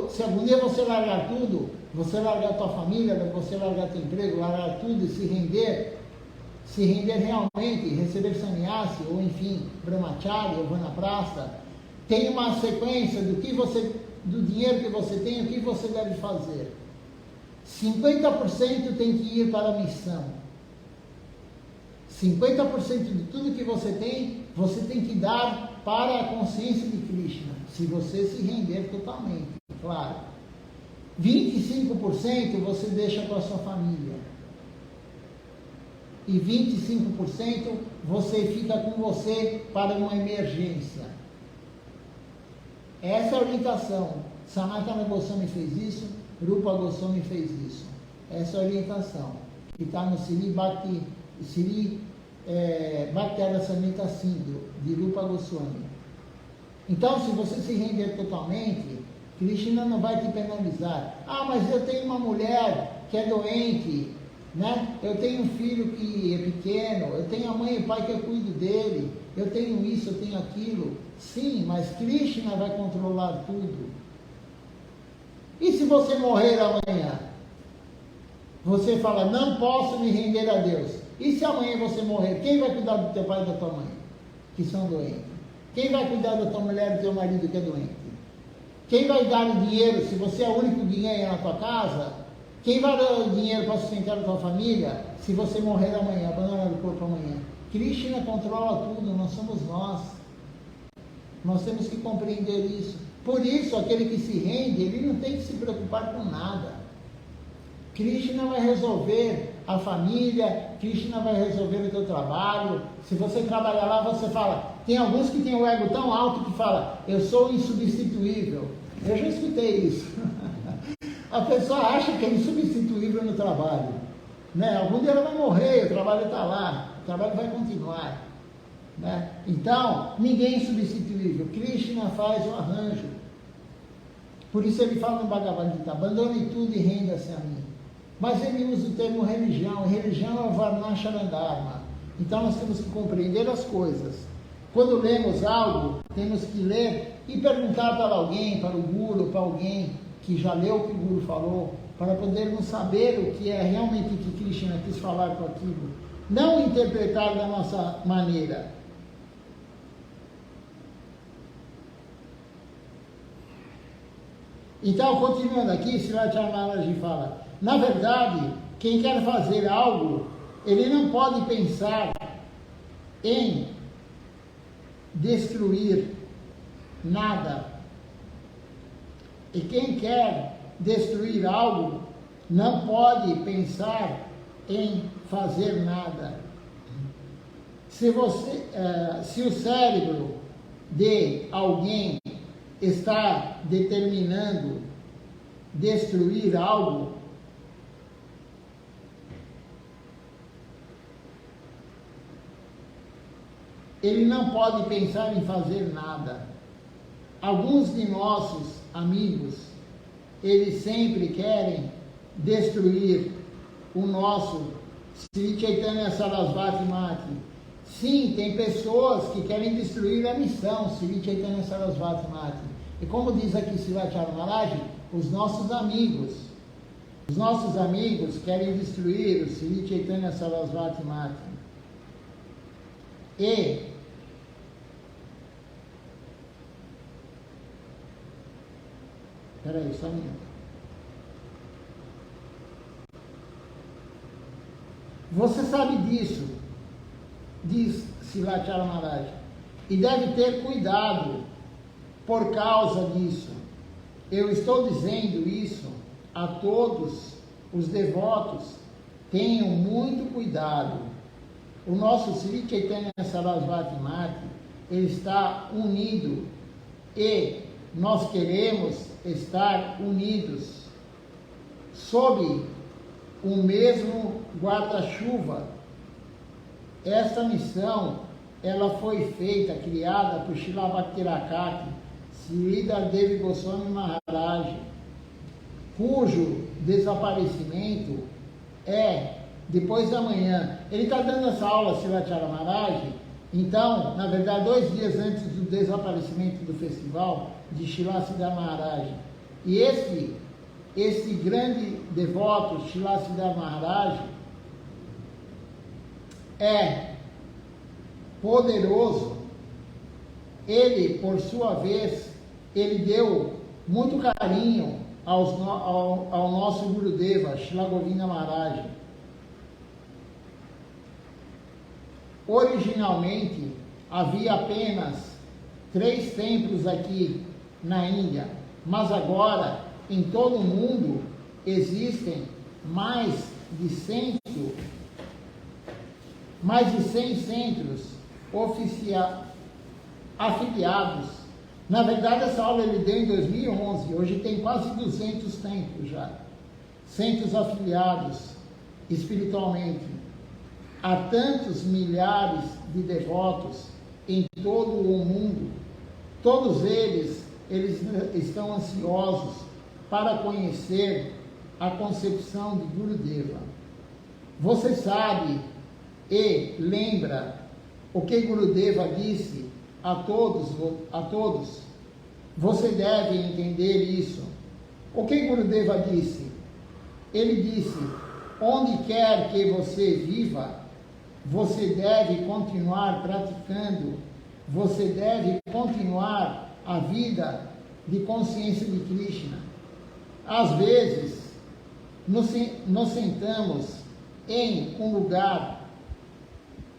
se algum dia você largar tudo, você largar a tua família, você largar teu emprego, largar tudo e se render realmente, receber sannyasi, ou enfim, brahmachari, ou vanaprastha, tem uma sequência do dinheiro que você tem, o que você deve fazer. 50% tem que ir para a missão. 50% de tudo que você tem que dar para a consciência de Krishna, se você se render totalmente, claro. 25% você deixa com a sua família. E 25% você fica com você para uma emergência. Essa é a orientação. Sanatana Goswami fez isso, Rupa Goswami fez isso. Essa é a orientação, que está no Sri Bhakti Samhita Sindhu, de Rupa Goswami. Então, se você se render totalmente, Krishna não vai te penalizar. Mas eu tenho uma mulher que é doente, né? Eu tenho um filho que é pequeno, eu tenho a mãe e o pai que eu cuido dele, eu tenho isso, eu tenho aquilo. Sim, mas Krishna vai controlar tudo. E se você morrer amanhã? Você fala, não posso me render a Deus. E se amanhã você morrer, quem vai cuidar do teu pai e da tua mãe, que são doentes? Quem vai cuidar da tua mulher e do teu marido que é doente? Quem vai dar o dinheiro, se você é o único que ganha na tua casa? Quem vai dar o dinheiro para sustentar a tua família, se você morrer amanhã, abandonar o corpo amanhã? Krishna controla tudo, não somos nós. Nós temos que compreender isso. Por isso, aquele que se rende, ele não tem que se preocupar com nada. Krishna vai resolver a família, Krishna vai resolver o teu trabalho. Se você trabalhar lá, você fala... Tem alguns que têm o ego tão alto que fala, eu sou insubstituível. Eu já escutei isso. A pessoa acha que é insubstituível no trabalho. Né? Algum dia ela vai morrer, o trabalho está lá, o trabalho vai continuar. Né? Então, ninguém é insubstituível. Krishna faz o arranjo. Por isso ele fala no Bhagavad Gita, abandone tudo e renda-se a mim. Mas ele usa o termo religião. Religião é o Varnashram Dharma. Então nós temos que compreender as coisas. quando lemos algo, temos que ler e perguntar para alguém, para o guru, para alguém que já leu o que o guru falou, para podermos saber o que é realmente o que Krishna quis falar com aquilo. Não interpretar da nossa maneira. Então, continuando aqui, Srilacharya Maharaj fala, na verdade, quem quer fazer algo, ele não pode pensar em destruir nada. E quem quer destruir algo, não pode pensar em fazer nada. Se o cérebro de alguém está determinando destruir algo, ele não pode pensar em fazer nada. Alguns de nossos amigos, eles sempre querem destruir o nosso Sri Chaitanya Sarasvati Mati. Sim, tem pessoas que querem destruir a missão Sri Chaitanya Sarasvati Mati. E como diz aqui Srilacharya Maharaj, os nossos amigos querem destruir o Sri Chaitanya Sarasvati Mati. E peraí, só um minuto. Você sabe disso, diz Srilacharya Maharaj, e deve ter cuidado por causa disso. Eu estou dizendo isso a todos os devotos. Tenham muito cuidado. O nosso Sri Chaitanya Sarasvati Mati, ele está unido e nós queremos estar unidos sob o mesmo guarda-chuva. Esta missão, ela foi feita, criada por Srila Bhakti-Rakati, Sridhar Devi Goswami Maharaj, cujo desaparecimento é depois da manhã. Ele está dando essa aula, Srilacharya Maharaj, então, na verdade, 2 dias antes do desaparecimento do festival de Srila Siddhar Maharaj. E esse grande devoto, Srila Siddhar Maharaj, é poderoso. Ele, por sua vez, ele deu muito carinho ao nosso Gurudeva, Srila Govinda Maharaj. Originalmente, havia apenas 3 templos aqui na Índia, mas agora, em todo o mundo, existem mais de 100 centros afiliados. Na verdade, essa aula ele deu em 2011, hoje tem quase 200 templos já, centros afiliados espiritualmente. Há tantos milhares de devotos em todo o mundo, todos eles estão ansiosos para conhecer a concepção de Gurudeva. Você sabe e lembra o que Gurudeva disse a todos? Você deve entender isso. O que Gurudeva disse? Ele disse, onde quer que você viva, você deve continuar praticando, você deve continuar a vida de consciência de Krishna. Às vezes, nos sentamos em um lugar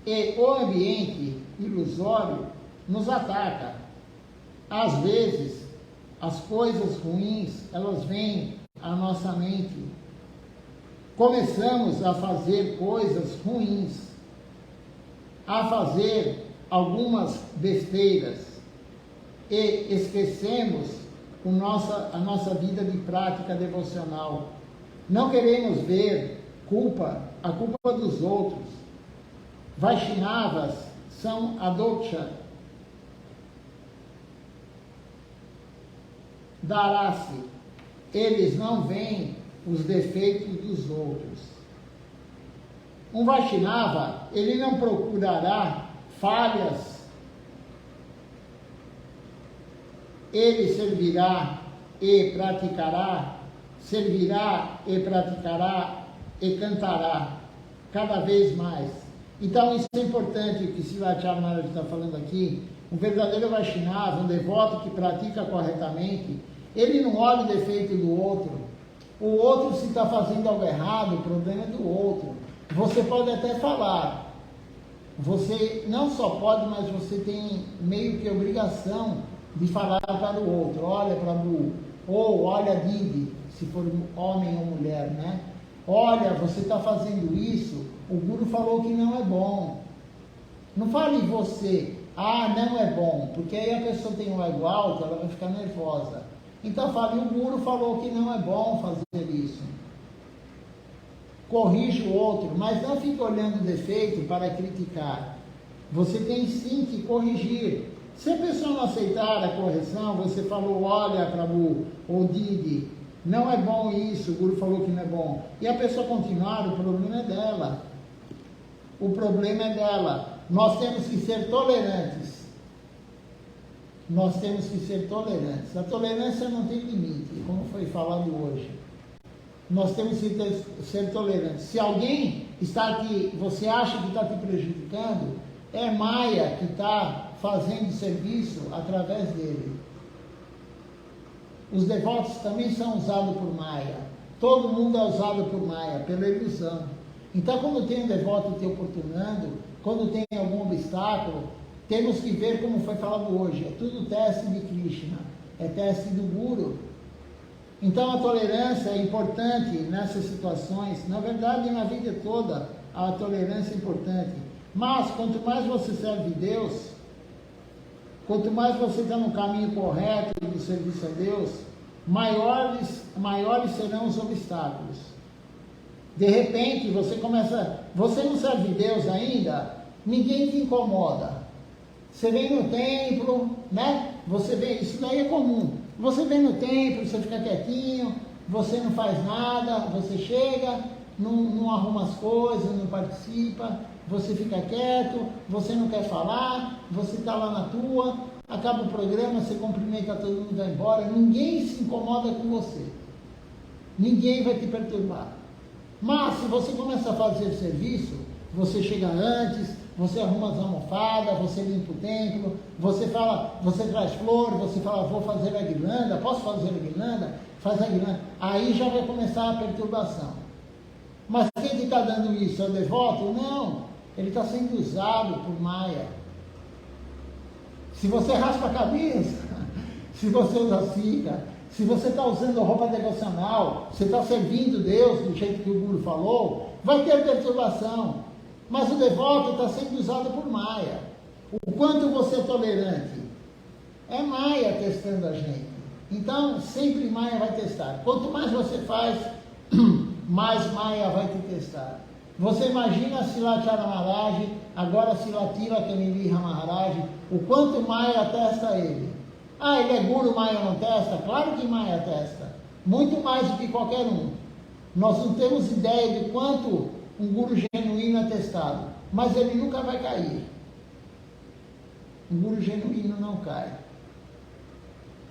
e o ambiente ilusório nos ataca. Às vezes, as coisas ruins, elas vêm à nossa mente. Começamos a fazer coisas ruins, a fazer algumas besteiras e esquecemos a nossa vida de prática devocional. Não queremos ver a culpa dos outros. Vaishnavas são adoksha, darasi. Eles não veem os defeitos dos outros. Um Vaishnava, ele não procurará falhas ele servirá e praticará e cantará cada vez mais. Então isso é importante, o que Silatya Maharaj está falando aqui. Um verdadeiro Vaishnava, um devoto que pratica corretamente, ele não olha o defeito do outro. O outro, se está fazendo algo errado, o problema é do outro. Você pode até falar. Você não só pode, mas você tem meio que obrigação de falar para o outro. Olha, Prabhu, ou olha, Didi, se for homem ou mulher, né? Olha, você está fazendo isso, o Guru falou que não é bom. Não fale você, não é bom, porque aí a pessoa tem um ego alto, ela vai ficar nervosa. Então fale, o Guru falou que não é bom fazer isso. Corrija o outro, mas não fique olhando o defeito para criticar. Você tem sim que corrigir. Se a pessoa não aceitar a correção, você falou, olha, Prabhu, ou Didi, não é bom isso, o Guru falou que não é bom. E a pessoa continuar, o problema é dela. O problema é dela. Nós temos que ser tolerantes. Nós temos que ser tolerantes. A tolerância não tem limite, como foi falado hoje. Nós temos que ser tolerantes. Se alguém está aqui, você acha que está te prejudicando, é Maya que está fazendo serviço através dele. Os devotos também são usados por Maya. Todo mundo é usado por Maya, pela ilusão. Então, quando tem um devoto te oportunando, quando tem algum obstáculo, temos que ver como foi falado hoje. É tudo teste de Krishna, é teste do Guru. Então, a tolerância é importante nessas situações. Na verdade, na vida toda, a tolerância é importante. Mas, quanto mais você serve Deus, quanto mais você está no caminho correto do serviço a Deus, maiores serão os obstáculos. De repente, você não serve Deus ainda, ninguém te incomoda. Você vem no templo, né? Você vem, isso daí é comum. Você vem no templo, você fica quietinho, você não faz nada, você chega, não arruma as coisas, não participa, você fica quieto, você não quer falar, você está lá na tua, acaba o programa, você cumprimenta todo mundo e vai embora, ninguém se incomoda com você, ninguém vai te perturbar. Mas se você começa a fazer serviço, você chega antes, você arruma as almofadas, você limpa o templo, você fala, você traz flor, você fala, vou fazer a guirlanda, posso fazer a guirlanda? Faz a guirlanda. Aí já vai começar a perturbação. Mas quem está dando isso? É o devoto? Não. Ele está sendo usado por Maya. Se você raspa a cabeça, se você usa cica, se você está usando roupa devocional, você está servindo Deus do jeito que o Guru falou, vai ter perturbação. Mas o devoto está sendo usado por Maya. O quanto você é tolerante? É Maya testando a gente. Então, sempre Maya vai testar. Quanto mais você faz, mais Maya vai te testar. Você imagina Silatya Maharaj, agora Silatila Kaniliha Maharaj, o quanto Maya testa ele. Ele é Guru, Maya não testa? Claro que Maya testa. Muito mais do que qualquer um. Nós não temos ideia de quanto um Guru genuíno é testado. Mas ele nunca vai cair. Um Guru genuíno não cai.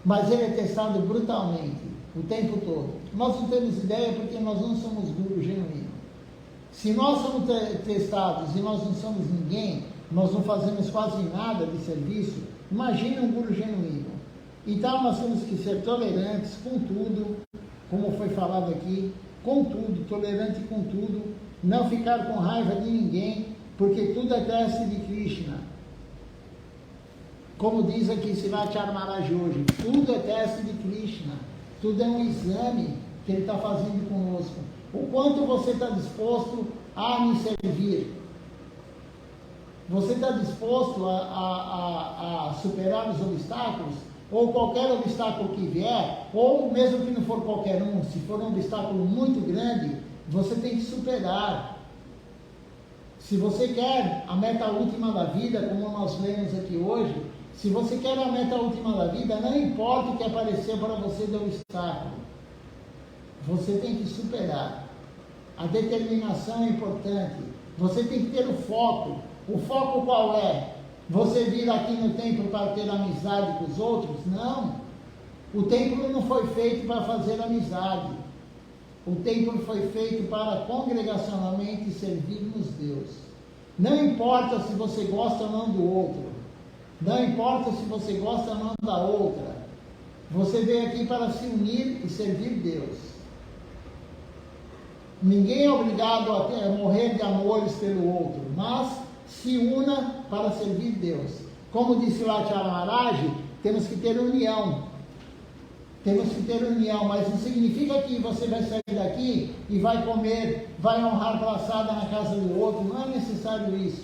Mas ele é testado brutalmente, o tempo todo. Nós não temos ideia porque nós não somos Guru genuíno. Se nós somos testados e nós não somos ninguém, nós não fazemos quase nada de serviço, imagina um Guru genuíno. Então nós temos que ser tolerantes com tudo, como foi falado aqui, com tudo, tolerante com tudo, não ficar com raiva de ninguém, porque tudo é teste de Krishna. Como diz aqui Silatya Maharaj hoje, tudo é teste de Krishna, tudo é um exame que ele está fazendo conosco. O quanto você está disposto a me servir? Você está disposto a superar os obstáculos? Ou qualquer obstáculo que vier, ou mesmo que não for qualquer um, se for um obstáculo muito grande, você tem que superar. Se você quer a meta última da vida, como nós lemos aqui hoje, se você quer a meta última da vida, não importa o que aparecer para você de obstáculo, você tem que superar. A determinação é importante. Você tem que ter o foco. O foco qual é? Você vir aqui no templo para ter amizade com os outros? Não. O templo não foi feito para fazer amizade. O templo foi feito para congregacionalmente servirmos Deus. Não importa se você gosta ou não do outro. Não importa se você gosta ou não da outra. Você veio aqui para se unir e servir Deus. Ninguém é obrigado a morrer de amores pelo outro, mas se una para servir Deus. Como disse lá Tia Maharaj, temos que ter união. Temos que ter união, mas não significa que você vai sair daqui e vai comer, vai honrar braçada na casa do outro. Não é necessário isso.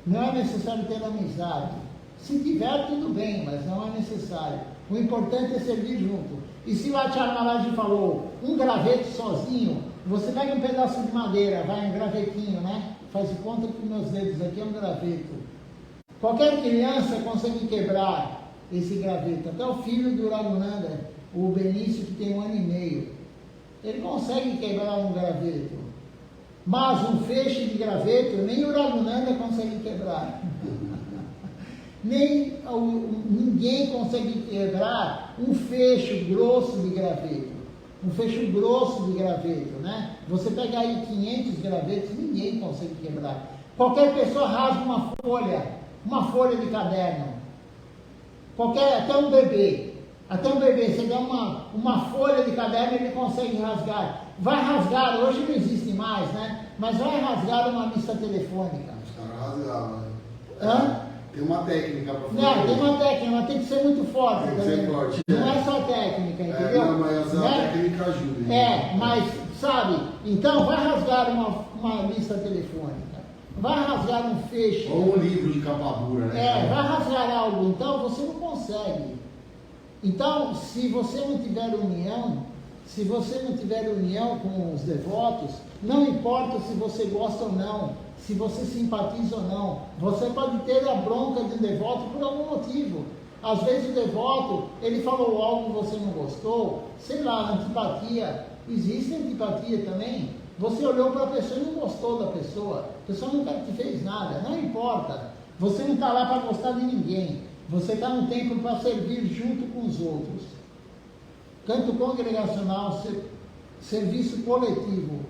Não é necessário ter amizade. Se tiver, tudo bem, mas não é necessário. O importante é servir junto. E se o Acharya Maharaj falou, um graveto sozinho, você pega um pedaço de madeira, vai um gravetinho, né? Faz de conta que meus dedos aqui é um graveto. Qualquer criança consegue quebrar esse graveto. Até o filho do Raghunanda, o Benício, que tem 1 ano e meio, ele consegue quebrar um graveto. Mas um feixe de graveto, nem o Raghunanda consegue quebrar. Ninguém consegue quebrar um fecho grosso de graveto. Um fecho grosso de graveto, né? Você pega aí 500 gravetos, ninguém consegue quebrar. Qualquer pessoa rasga uma folha de caderno. Até um bebê, você dá uma folha de caderno, ele consegue rasgar. Vai rasgar, hoje não existe mais, né? Mas vai rasgar uma lista telefônica. Os caras rasgaram, né? Hã? Tem uma técnica para fazer. Não, tem uma técnica, mas tem que ser muito forte. Tem que ser forte. Não é só técnica, entendeu? Não, mas a técnica ajuda. Mas, sabe, então vai rasgar uma lista telefônica, vai rasgar um fecho. Ou um livro de capa dura, né? Vai rasgar algo, então você não consegue. Então, se você não tiver união com os devotos, não importa se você gosta ou não, se você simpatiza ou não, você pode ter a bronca de um devoto por algum motivo. Às vezes o devoto, ele falou algo que você não gostou, sei lá, antipatia. Existe antipatia também. Você olhou para a pessoa e não gostou da pessoa. A pessoa nunca te fez nada, não importa. Você não está lá para gostar de ninguém. Você está no templo para servir junto com os outros. Canto congregacional, serviço coletivo.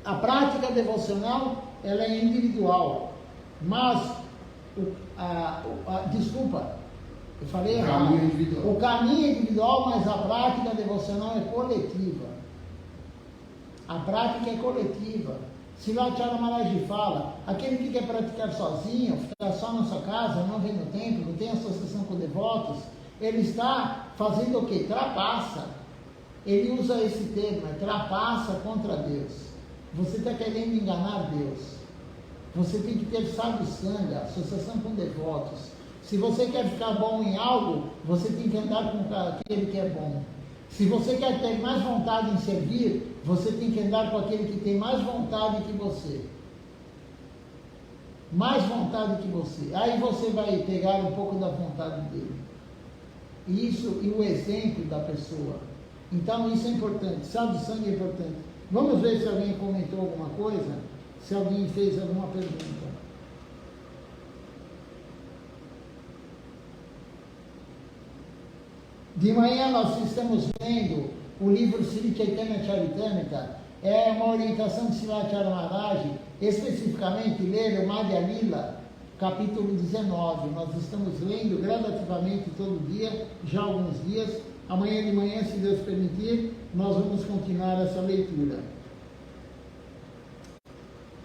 A prática devocional, ela é individual, mas, desculpa, eu falei errado. O caminho é individual, mas a prática devocional é coletiva. A prática é coletiva. Se lá Acharya Maharaj fala, aquele que quer praticar sozinho, ficar só na sua casa, não vem no templo, não tem associação com devotos, ele está fazendo o quê? Trapaça. Ele usa esse termo, trapaça contra Deus. Você está querendo enganar Deus. Você tem que ter sadhu-sanga, associação com devotos. Se você quer ficar bom em algo, você tem que andar com aquele que é bom. Se você quer ter mais vontade em servir, você tem que andar com aquele que tem mais vontade que você. Mais vontade que você. Aí você vai pegar um pouco da vontade dele. E o exemplo da pessoa. Então isso é importante. Sadhu-sanga é importante. Vamos ver se alguém comentou alguma coisa, se alguém fez alguma pergunta. De manhã nós estamos lendo o livro Sri Chaitanya Charitamrita, é uma orientação de Srila Acharya Maharaj, especificamente ler o Madhya Lila, capítulo 19. Nós estamos lendo gradativamente todo dia, já há alguns dias. Amanhã de manhã, se Deus permitir, nós vamos continuar essa leitura.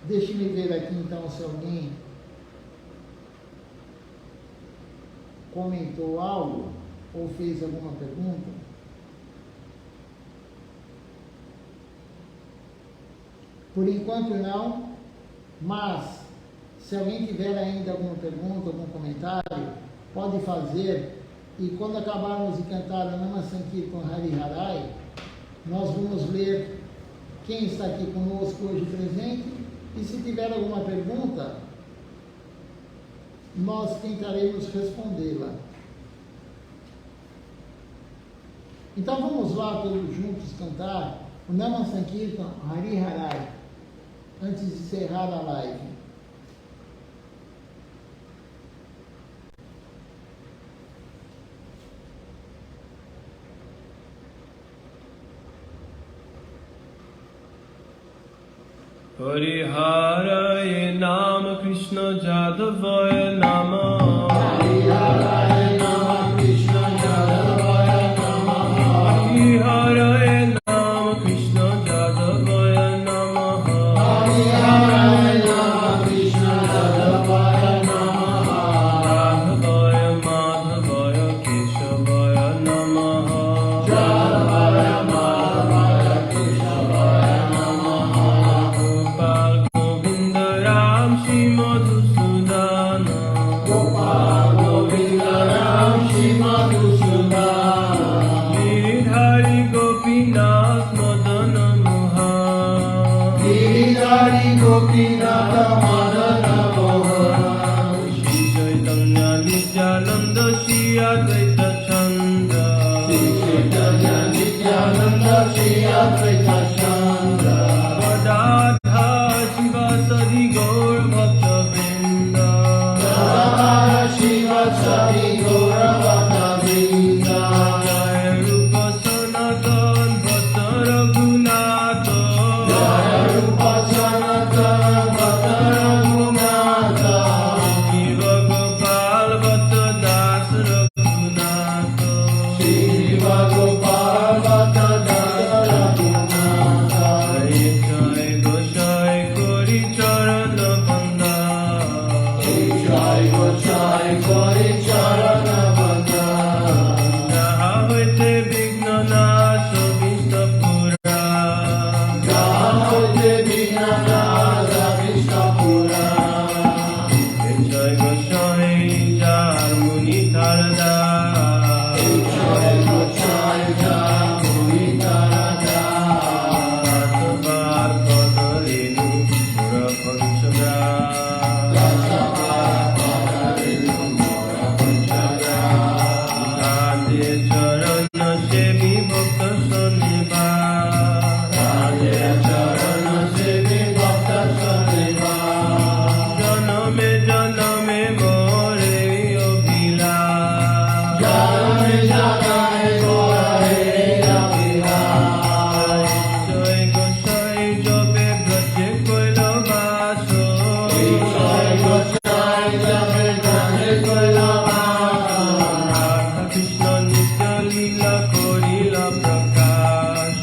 Deixe-me ver aqui então se alguém comentou algo ou fez alguma pergunta. Por enquanto não, mas se alguém tiver ainda alguma pergunta, algum comentário, pode fazer. E quando acabarmos de cantar o Nama Sankirtan Hari Harai, nós vamos ler quem está aqui conosco hoje presente, e se tiver alguma pergunta, nós tentaremos respondê-la. Então vamos lá todos juntos cantar o Nama Sankirtan Hari Harai, antes de encerrar a live. Hare Nama Krishna Jadavaya Nama Hare Nama Krishna Jadavaya Nama Hare Nama Krishna Jadavaya Nama Hare Nama Krishna Jadavaya Nama Radhavaya Madhavaya Keshavaya Nama Jadavaya Madhavaya Keshavaya Nama Gopal Govinda Ram Shri Madhusudana Gopal Govinda Ram Shri Madhusudana Giridhari Gopinath Madana Mohan Giridhari Gopinath Madana Mohan Shri Chaitanya Nityananda Shri Advaita Chandra Shri Chaitanya Nityananda Shri Advaita Chandra Radha Shivasadi Gaur Bhakta Vrinda Radha Shiva Sari Gaura Bhakta Vrinda Jai Rupa Sanatan Bhatta Raghunatha Jaya Rupa Sanatana Bhakta Raghunatha Shiva Gopal Bhatta Das Raghunatha Shiva Gopal Bhakta Dasa Raghunatha Jai Jai Gosai Kori Charana Banda Jai Gosai Kori Charana Banda Jaha Hoite Vigna Naso Vishnu Pura Jai Vinayaka Krishna Pura Jai Gosai Jar Muni Tarada Jai Gosai Muni Tarada Atavar Padarenu Pura Panchagra Radhe Charana Sevi Bhakta Saniva Janame Janame More Abhila Jai Gosai Jobe Braje Koila Vaso Radha Krishna Nitya Lila Korila Prakash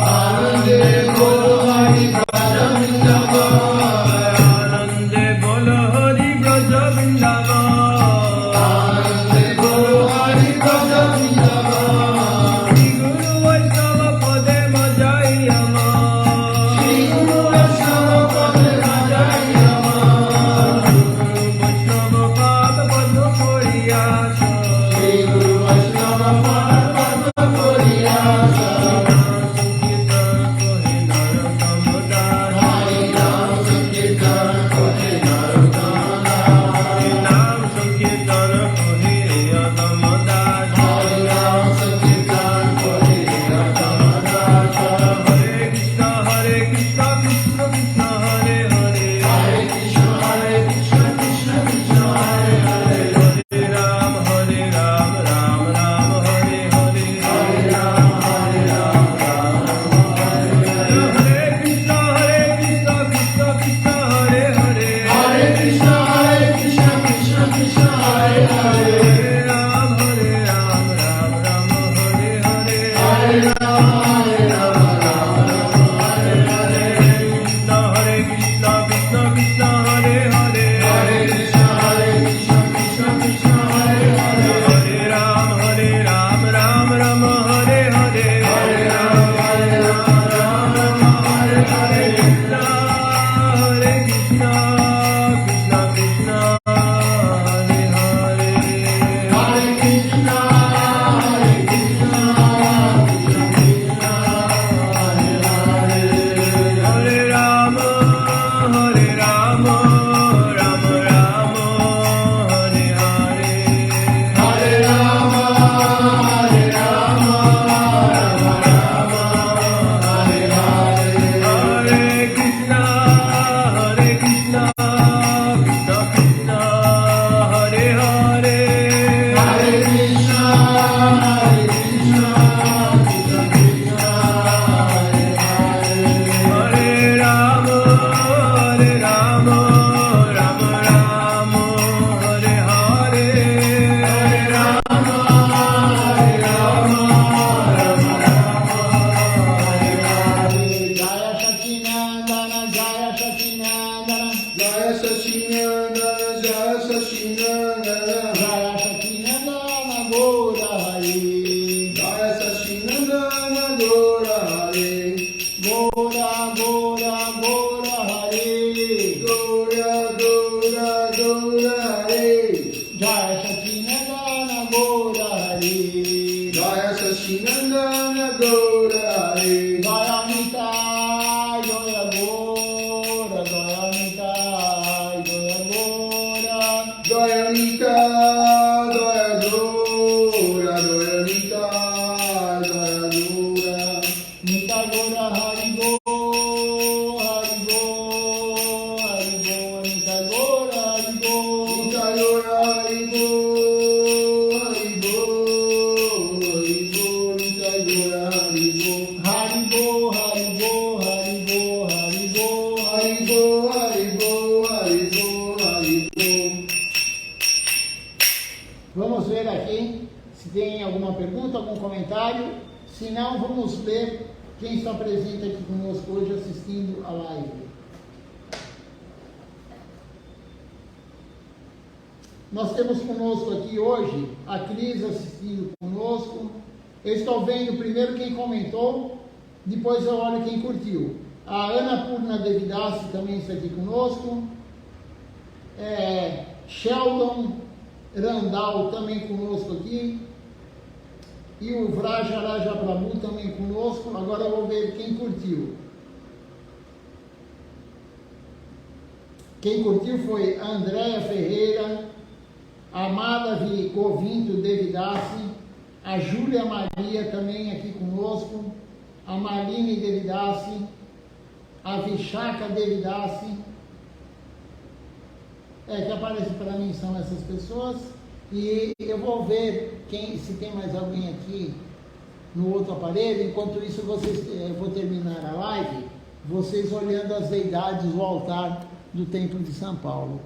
Anande Bola Hari Braja Vrindava Anande Bola Hari Braja Vrindava Shri Guru Vaishnava Pade Majayama Vaishnava Pada Padma Koriyasa Sankirtan Kohe Narottam Naam Sankirtan Kohe Adamadas Hare Krishna Krishna Krishna Hare Hare Hare Ram Ram Ram Hare Hare Hare Krishna Krishna Krishna Hare Hare Hare Ram Ram Ram Hare Hare Krishna Krishna Krishna Hare Hare Hare Ram Ram Ram Hare Hare Krishna Hare Krishna Krishna Krishna Hare Hare Sachinandana Gora Hare. Gora, Gora, Gora Hare. Gora, Gora, Gora Hare. Jaya Sachinandana Gora Hare. Jaya Sachinandana Gora Hare. Jaya Nitai, Jaya Gora, Jaya Nitai, Jaya Gora. Jaya Nika, Jaya Gora, Jaya Nika, Jaya Gora. Nitai Gora Hari Go, Hari Go, Hari Go, Nitai Gora Hari Go. Nika Gora Hari Go, Hari Go, Hari Go, Nika Gora Hari Go. Hari Go, Hari Go, Hari Go, Hari Go. Hari Go, Hari Go, Hari Go, Hari Go. Vamos ver aqui se tem alguma pergunta, algum comentário. Se não, vamos ler quem está presente aqui conosco hoje assistindo a live. Nós temos conosco aqui hoje a Cris assistindo conosco. Eu estou vendo primeiro quem comentou, depois eu olho quem curtiu. A Ana Purna Devidassi também está aqui conosco. Sheldon Randall também conosco aqui. E o Vrajaraja Prabhu também conosco. Agora eu vou ver quem curtiu. Quem curtiu foi a Andréia Ferreira, a Madhavi Govinto Devidassi, a Júlia Maria também aqui conosco, a Marlene Devidassi, a Vishaka Devidassi. Que aparece para mim são essas pessoas. E eu vou ver se tem mais alguém aqui no outro aparelho. Enquanto isso, eu vou terminar a live, vocês olhando as deidades do altar do Templo de São Paulo.